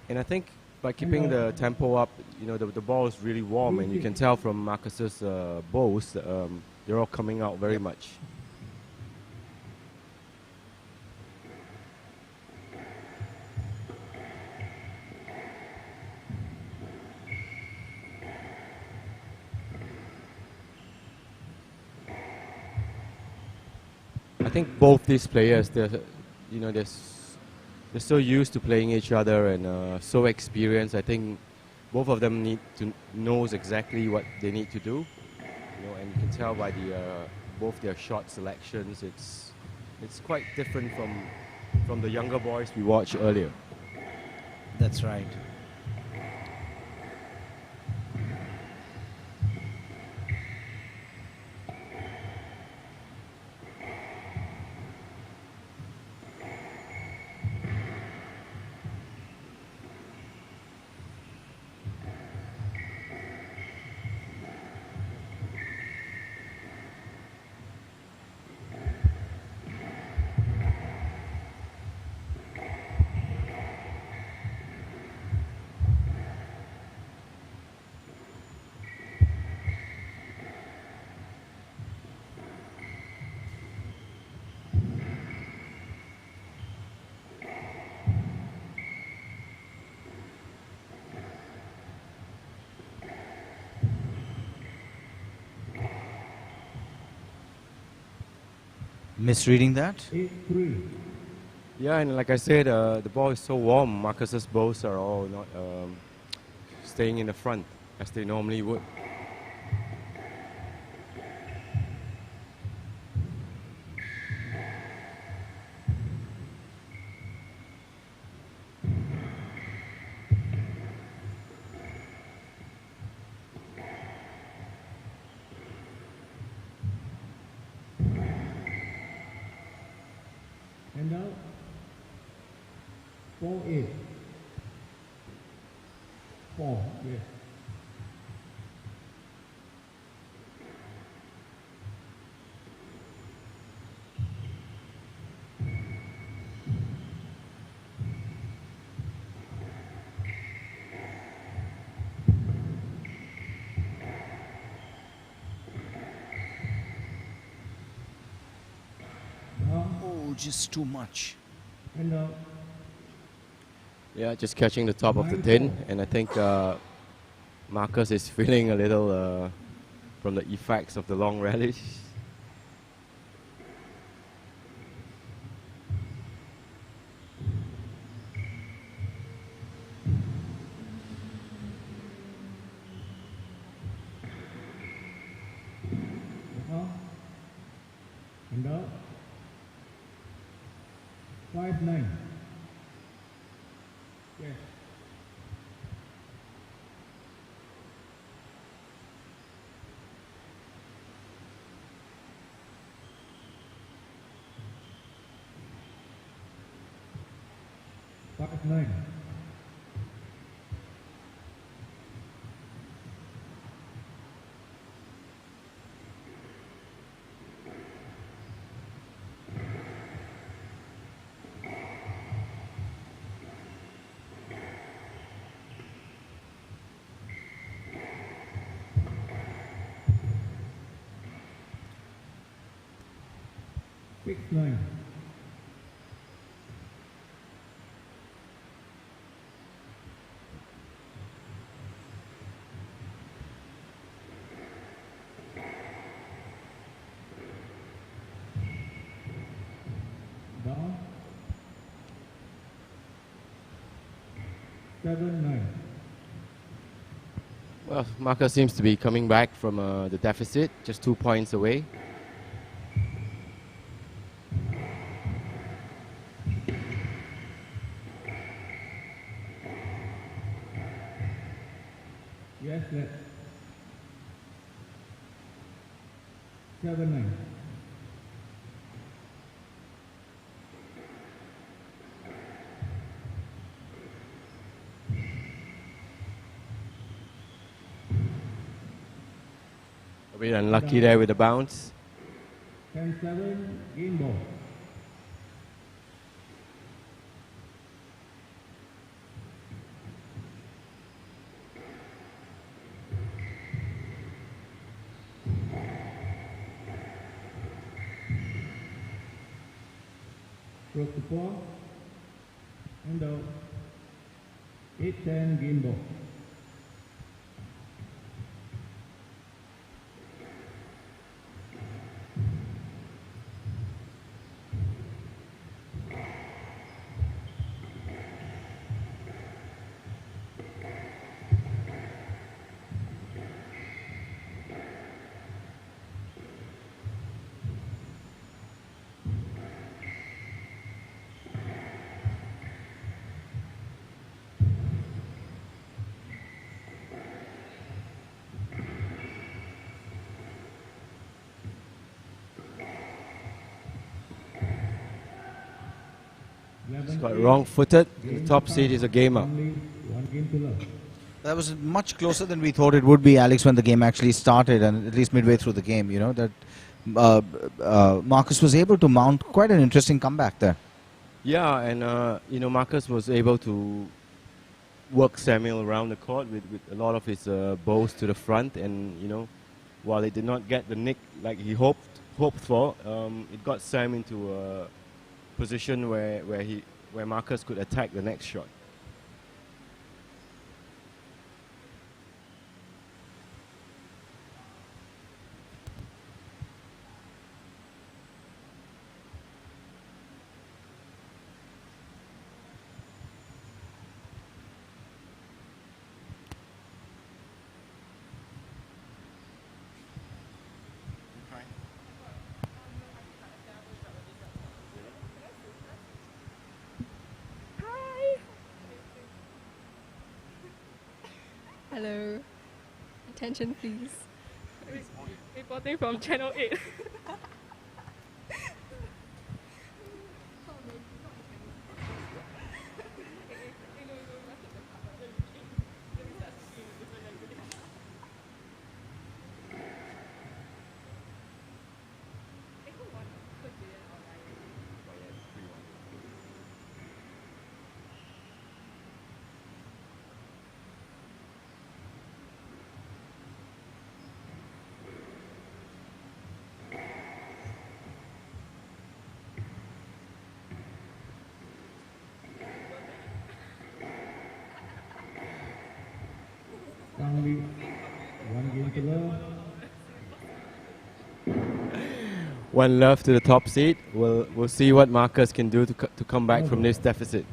And I think by keeping the tempo up, you know, the ball is really warm, and you can tell from Marcus's balls, they're all coming out very much. I think both these players, you know, they're so used to playing each other and so experienced. I think both of them need to knows exactly what they need to do. You know, and you can tell by both their shot selections. It's quite different from the younger boys we watched earlier. That's right. Misreading that? 8-3. Yeah, and like I said, the ball is so warm. Marcus's balls are all not staying in the front as they normally would. And now, 4-8. 4, yes. Oh, just too much. And now, Yeah, just catching the top of the tin, and I think Marcus is feeling a little from the effects of the long rallies. and now, 5-9. Yes. Five nine. Six nine. Down. 7-9. Well, Marcus seems to be coming back from the deficit, just 2 points away. Yes, let's. 7-9. A bit unlucky there with the bounce. 10-7, game ball. Stroke to 4, and out. 8-10, game ball. It's got wrong-footed. The top seed is a game up. One game to love. That was much closer than we thought it would be, Alex, when the game actually started, and at least midway through the game, you know, that Marcus was able to mount quite an interesting comeback there. Yeah, and you know, Marcus was able to work Samuel around the court with a lot of his bows to the front, and you know, while he did not get the nick like he hoped for, it got Sam into a position where Marcus could attack the next shot. Hello. Attention, please. Reporting from Channel 8. Stanley, one game to love. One love to the top seed. We'll see what Marcus can do to come back from this deficit.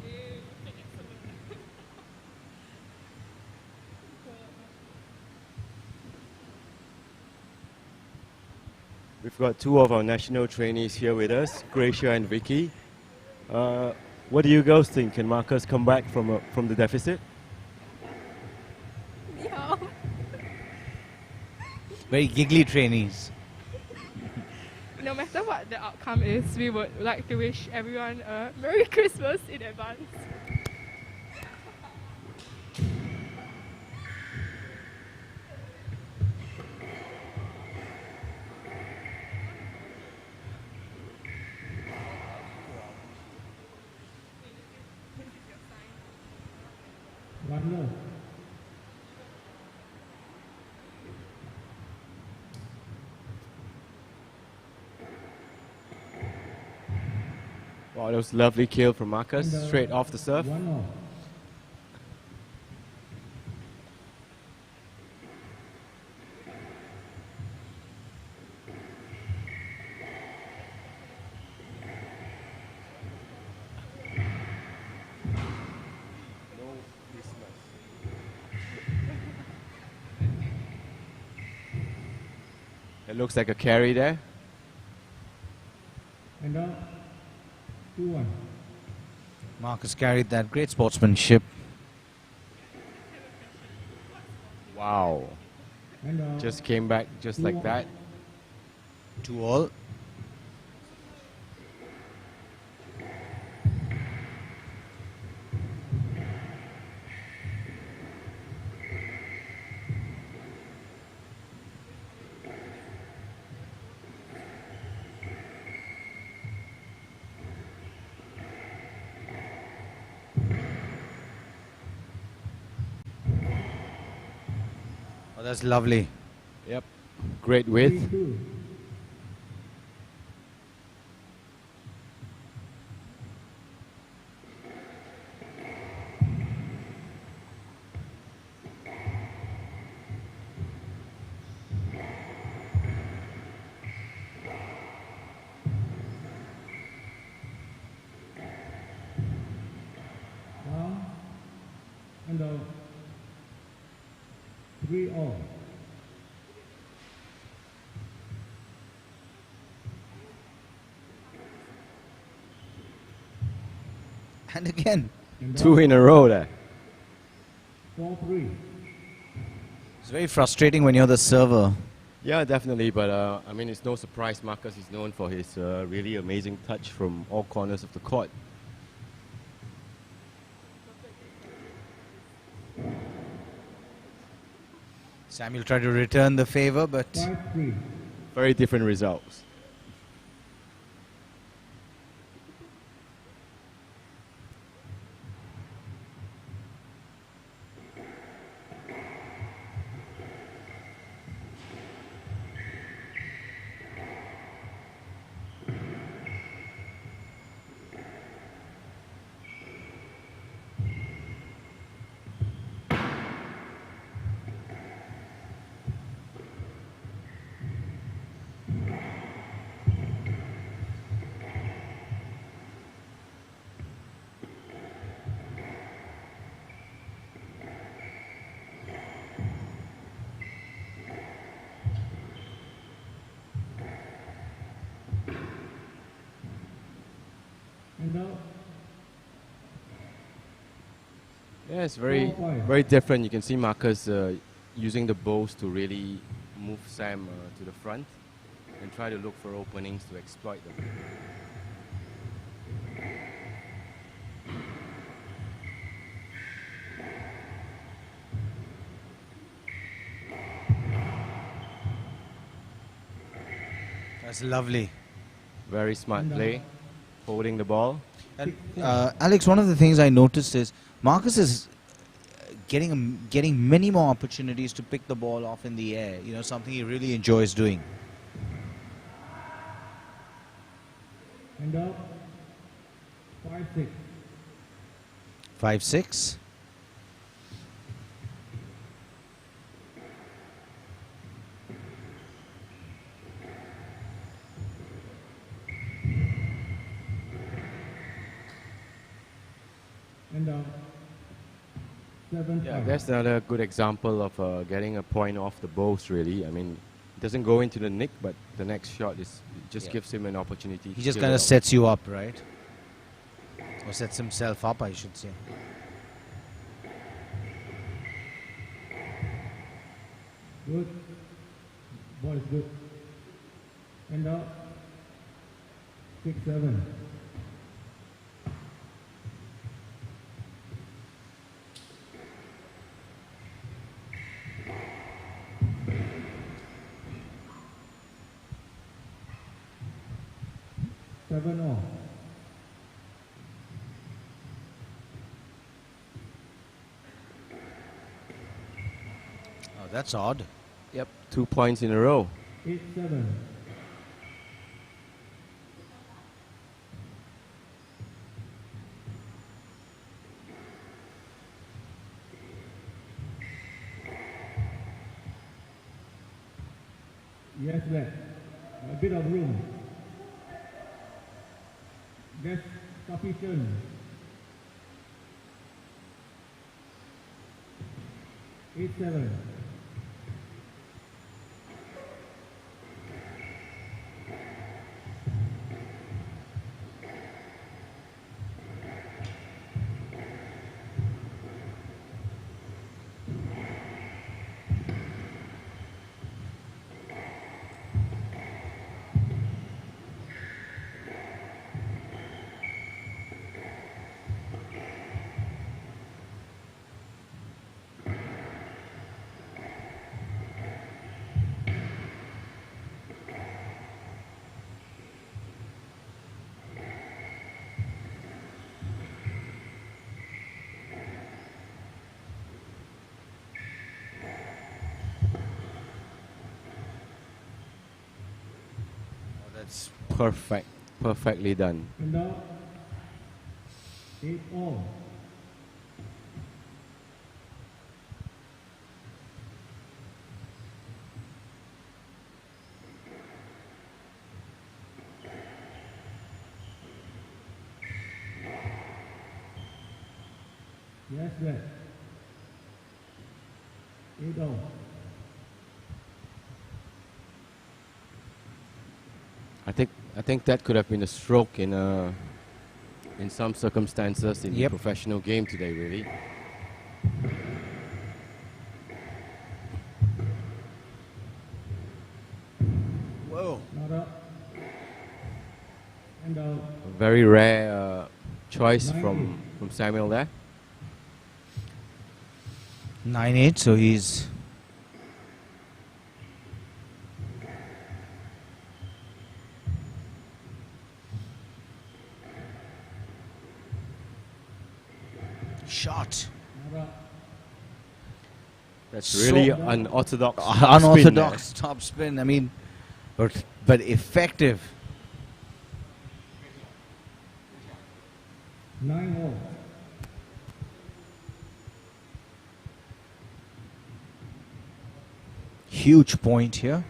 We've got two of our national trainees here with us, Gracia and Vicky. What do you girls think? Can Marcus come back from the deficit? Yeah. Very giggly trainees. No matter what the outcome is, we would like to wish everyone a Merry Christmas in advance. One love. Wow, that was a lovely kill from Marcus, straight off the serve. One off. It looks like a carry there. And out. 2-1. Marcus carried that. Great sportsmanship. Wow. And out. Just came back just like that. 2-all. Oh, that's lovely. Yep. Great width. 3-2. And 3-all. And again. And 2 in a row there. 4-3. It's very frustrating when you're the server. Yeah, definitely. But I mean, it's no surprise. Marcus is known for his really amazing touch from all corners of the court. Samuel tried to return the favor, but 5-3. Very different results. And now Yeah, it's very, 4-5. very different. You can see Marcus using the bows to really move Sam to the front and try to look for openings to exploit them. that's lovely. Very smart play, holding the ball. And Alex, one of the things I noticed is Marcus is getting many more opportunities to pick the ball off in the air. You know, something he really enjoys doing. And 5-6. 5-6. And 7-5. Yeah, that's another good example of getting a point off the bows, really. I mean, it doesn't go into the nick, but the next shot just gives him an opportunity. He just to kind kill of it sets you up, right? Or sets himself up, I should say. Good. Ball is good. And 6-7. Seven all. Oh, that's odd. Yep, 2 points in a row. 8-7. Yes, left. A bit of room. That's sufficient. 8-7. It's perfect, perfectly done. And out. 8-all. Yes, that. 8-all. I think that could have been a stroke in some circumstances in the professional game today, really. Whoa. Not up. And out. A very rare choice from Samuel there. 9-8, so he's shot. Not up. That's So really unorthodox. Unorthodox top spin. I mean, but effective. 9-all. Huge point here.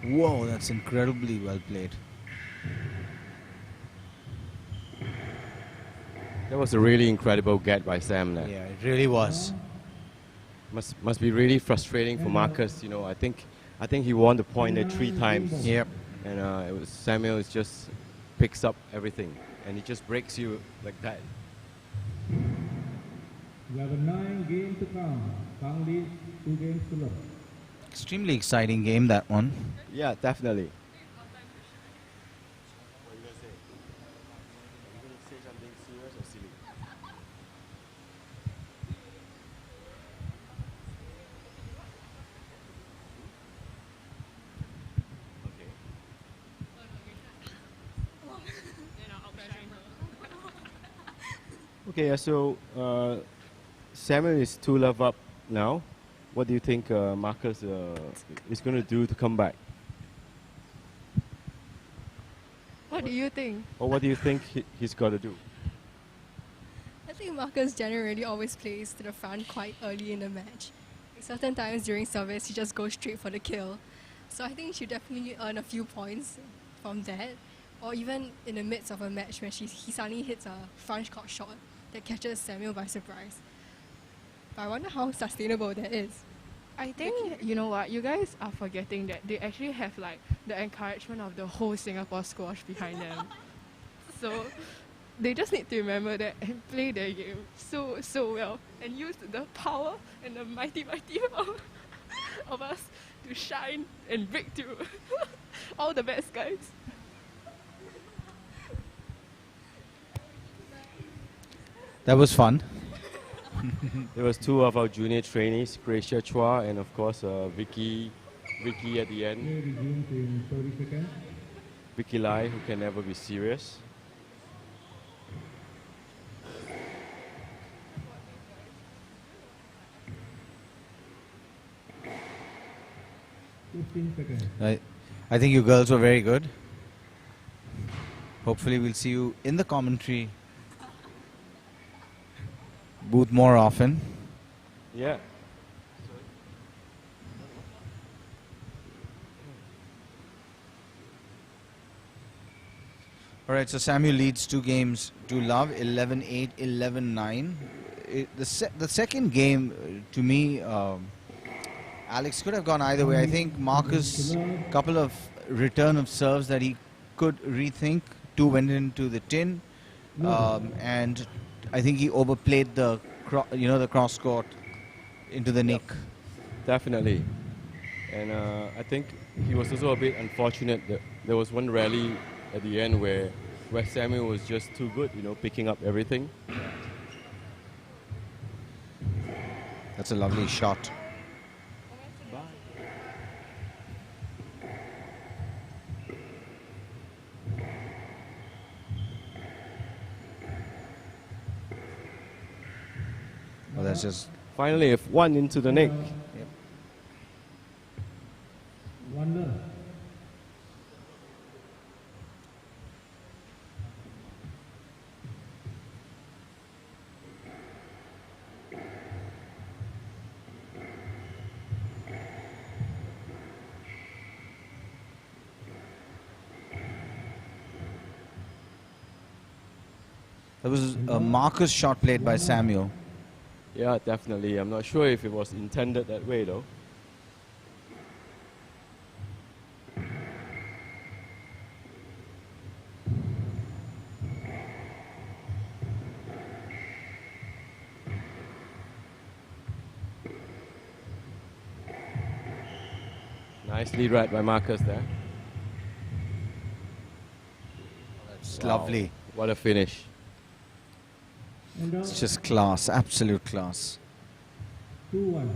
Whoa, that's incredibly well played. That was a really incredible get by Sam there. Yeah, it really was. Must be really frustrating for Marcus. You know, I think he won the point there 3 times. Yep. And it was Samuel is just picks up everything and he just breaks you like that. 11-9, game to come. Kang leads 2 games to love. Extremely exciting game, that one. Yeah, definitely. Okay, so Samuel is 2-love up now. What do you think Marcus is going to do to come back? What do you think? Or what do you think he's got to do? I think Marcus generally always plays to the front quite early in the match. Certain times during service, he just goes straight for the kill. So I think he should definitely earn a few points from that. Or even in the midst of a match when he suddenly hits a front court shot that catches Samuel by surprise. But I wonder how sustainable that is. I think, you know what, you guys are forgetting that they actually have like the encouragement of the whole Singapore squash behind them. So they just need to remember that and play their game so well and use the power and the mighty power of us to shine and break through. All the best, guys. That was fun. There was 2 of our junior trainees, Gracia Chua and of course Vicky at the end. Resumes in 30 seconds. Vicky Lai, who can never be serious. I think you girls were very good. Hopefully we'll see you in the commentary booth more often. Yeah. All right, so Samuel leads 2 games to love, 11-8, 11-9. The second game, to me, Alex, could have gone either way. I think Marcus, couple of return of serves that he could rethink. 2 went into the tin, and I think he overplayed the cross court into the nick. Definitely. And I think he was also a bit unfortunate that there was one rally at the end where Samuel was just too good, you know, picking up everything. That's a lovely shot. Well, that's just finally if one into the neck. Yep. Wonder. That was a Marcus shot played by Samuel. Yeah, definitely. I'm not sure if it was intended that way though. Nicely read by Marcus there. It's lovely. What a finish. It's just class, absolute class. 2-1.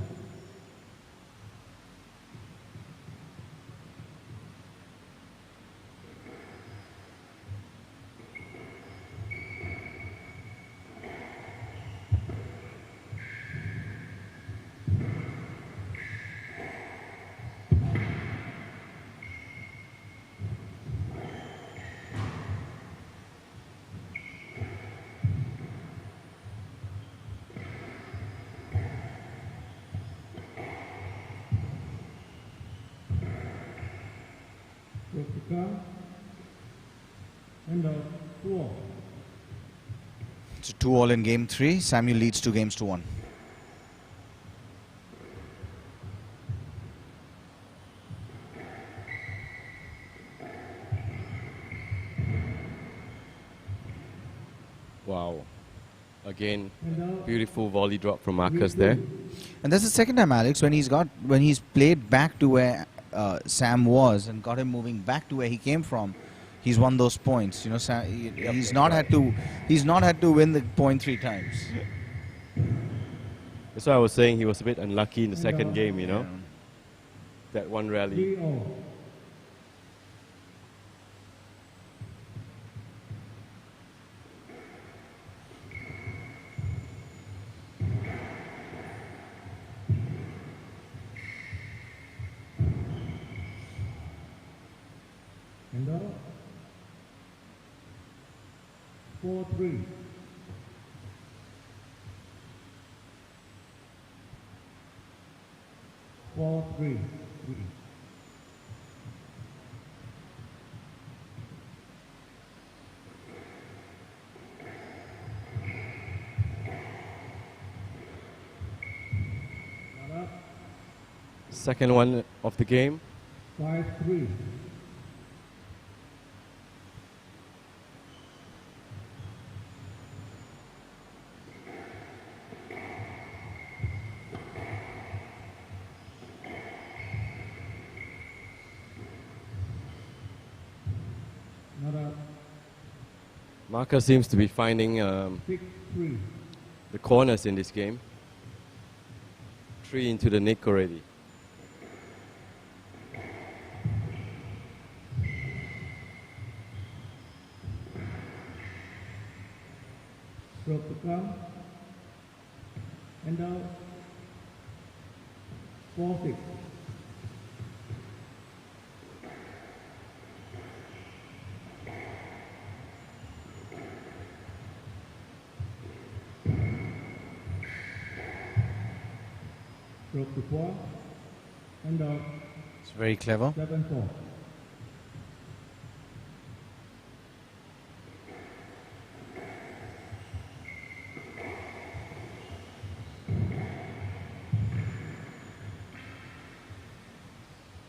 And 2-all. It's a 2-all in game 3. Samuel leads 2 games to 1. Wow. Again, beautiful volley drop from Marcus there. And that's the second time, Alex, when he's played back to where Sam was and got him moving back to where he came from. He's won those points. You know, he's not had to win the point 3 times. That's why I was saying he was a bit unlucky in the second game. You know, that one rally. 3-all. And 4-3. Second one of the game. 5-3. Marcus seems to be finding 6-3. the corners in this game. 3 into the nick already. Stroke to come. And 4-6. Stroke to 4. And It's very clever. 7-4.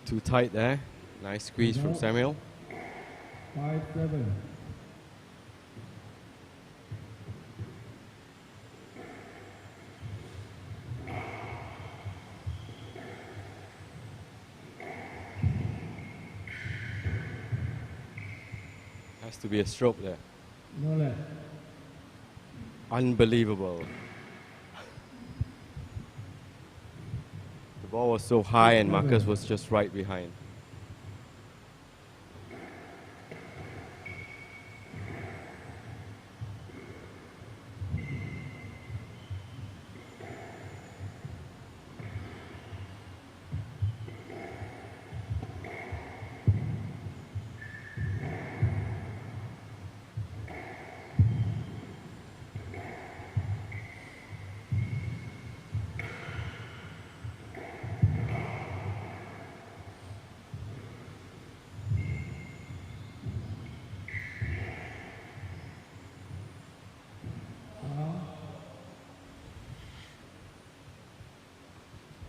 Too tight there. Nice squeeze from Samuel. 5-7. Has to be a stroke there. No left. Unbelievable. The ball was so high and Marcus was just right behind.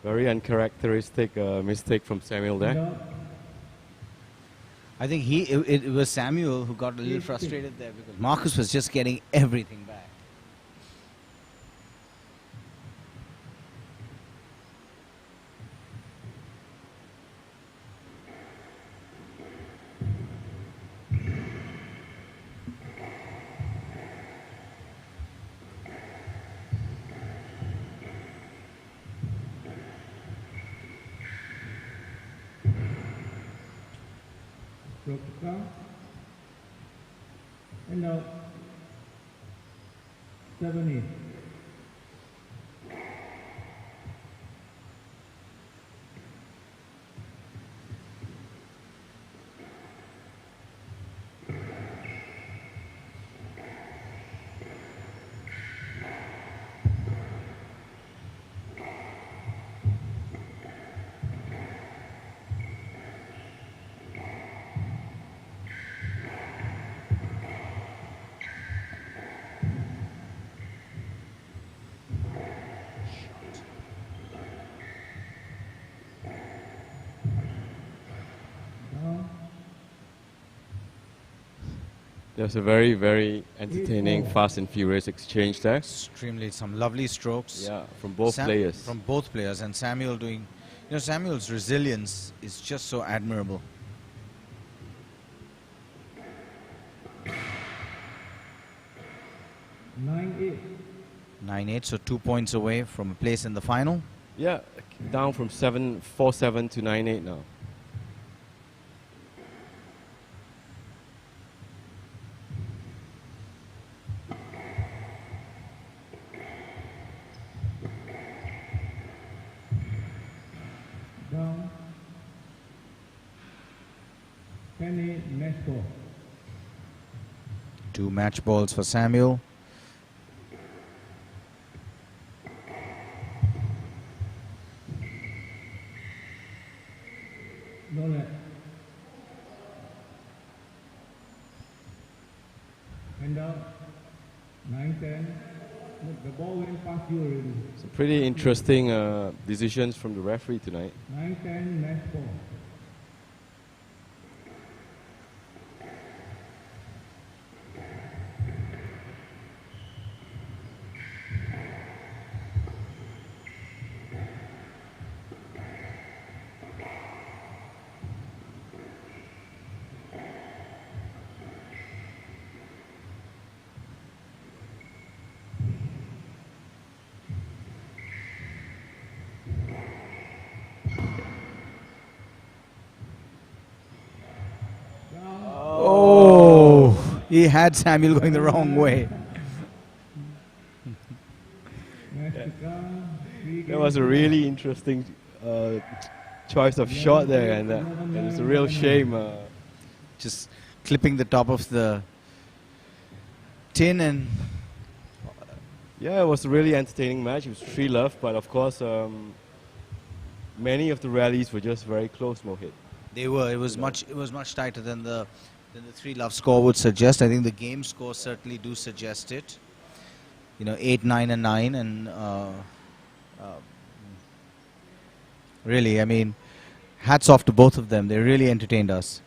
Very uncharacteristic mistake from Samuel there. I think it was Samuel who got a little frustrated there because Marcus was just getting everything back. Stroke to count. And now 7-8. There's a very, very entertaining, fast and furious exchange there. Extremely, some lovely strokes. Yeah, from both players. From both players, and Samuel doing, Samuel's resilience is just so admirable. 9-8. 9-8, so 2 points away from a place in the final. Yeah, down from 4-7 to 9-8 now. Down. 10-8, match ball. 2 match balls for Samuel. No net. And out. 9-10. Look, the ball went past you already. Some pretty interesting decisions from the referee tonight. 9-10, match ball. Oh, he had Samuel going the wrong way. That was a really interesting choice of shot there, and it's a real shame. Just clipping the top of the tin, and yeah, it was a really entertaining match. It was 3-love, but of course, many of the rallies were just very close, Mohit. they were. It was much tighter than the 3-love score would suggest. I think the game scores certainly do suggest it. 8, 9, and 9, and really, I mean, hats off to both of them. They really entertained us.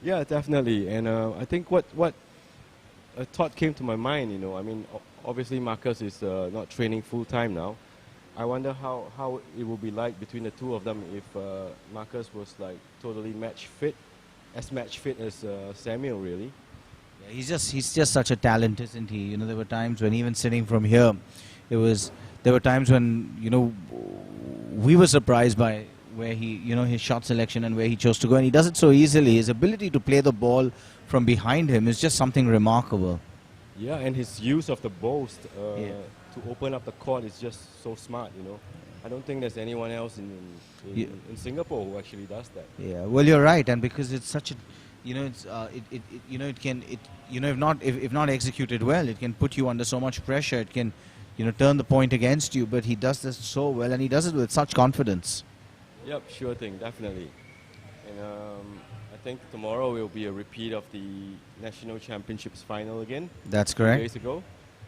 Yeah, definitely. And I think what a thought came to my mind, I mean, obviously Marcus is not training full-time now. I wonder how it would be like between the two of them if Marcus was like totally match fit as Samuel, really. Yeah, he's just such a talent, isn't he? You know, there were times when even sitting from here, there were times when, you know, we were surprised by where his shot selection and where he chose to go, and he does it so easily. His ability to play the ball from behind him is just something remarkable. Yeah, and his use of the boast to open up the court is just so smart, you know. I don't think there's anyone else in Singapore who actually does that. Yeah, well, you're right, and because it's such a, you know, if not executed well, it can put you under so much pressure. It can, you know, turn the point against you. But he does this so well, and he does it with such confidence. Yep, sure thing, definitely. And I think tomorrow will be a repeat of the National Championships final again. That's correct. 2 days ago,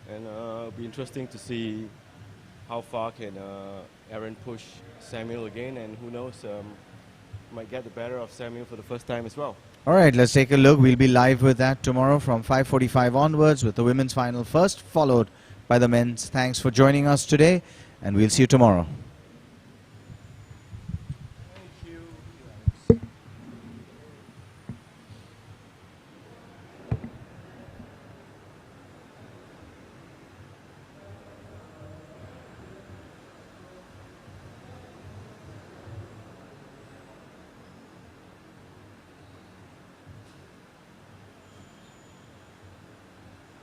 and it'll be interesting to see how far can Aaron push Samuel again, and who knows, might get the better of Samuel for the first time as well. All right, let's take a look. We'll be live with that tomorrow from 5:45 onwards, with the women's final first, followed by the men's. Thanks for joining us today, and we'll see you tomorrow.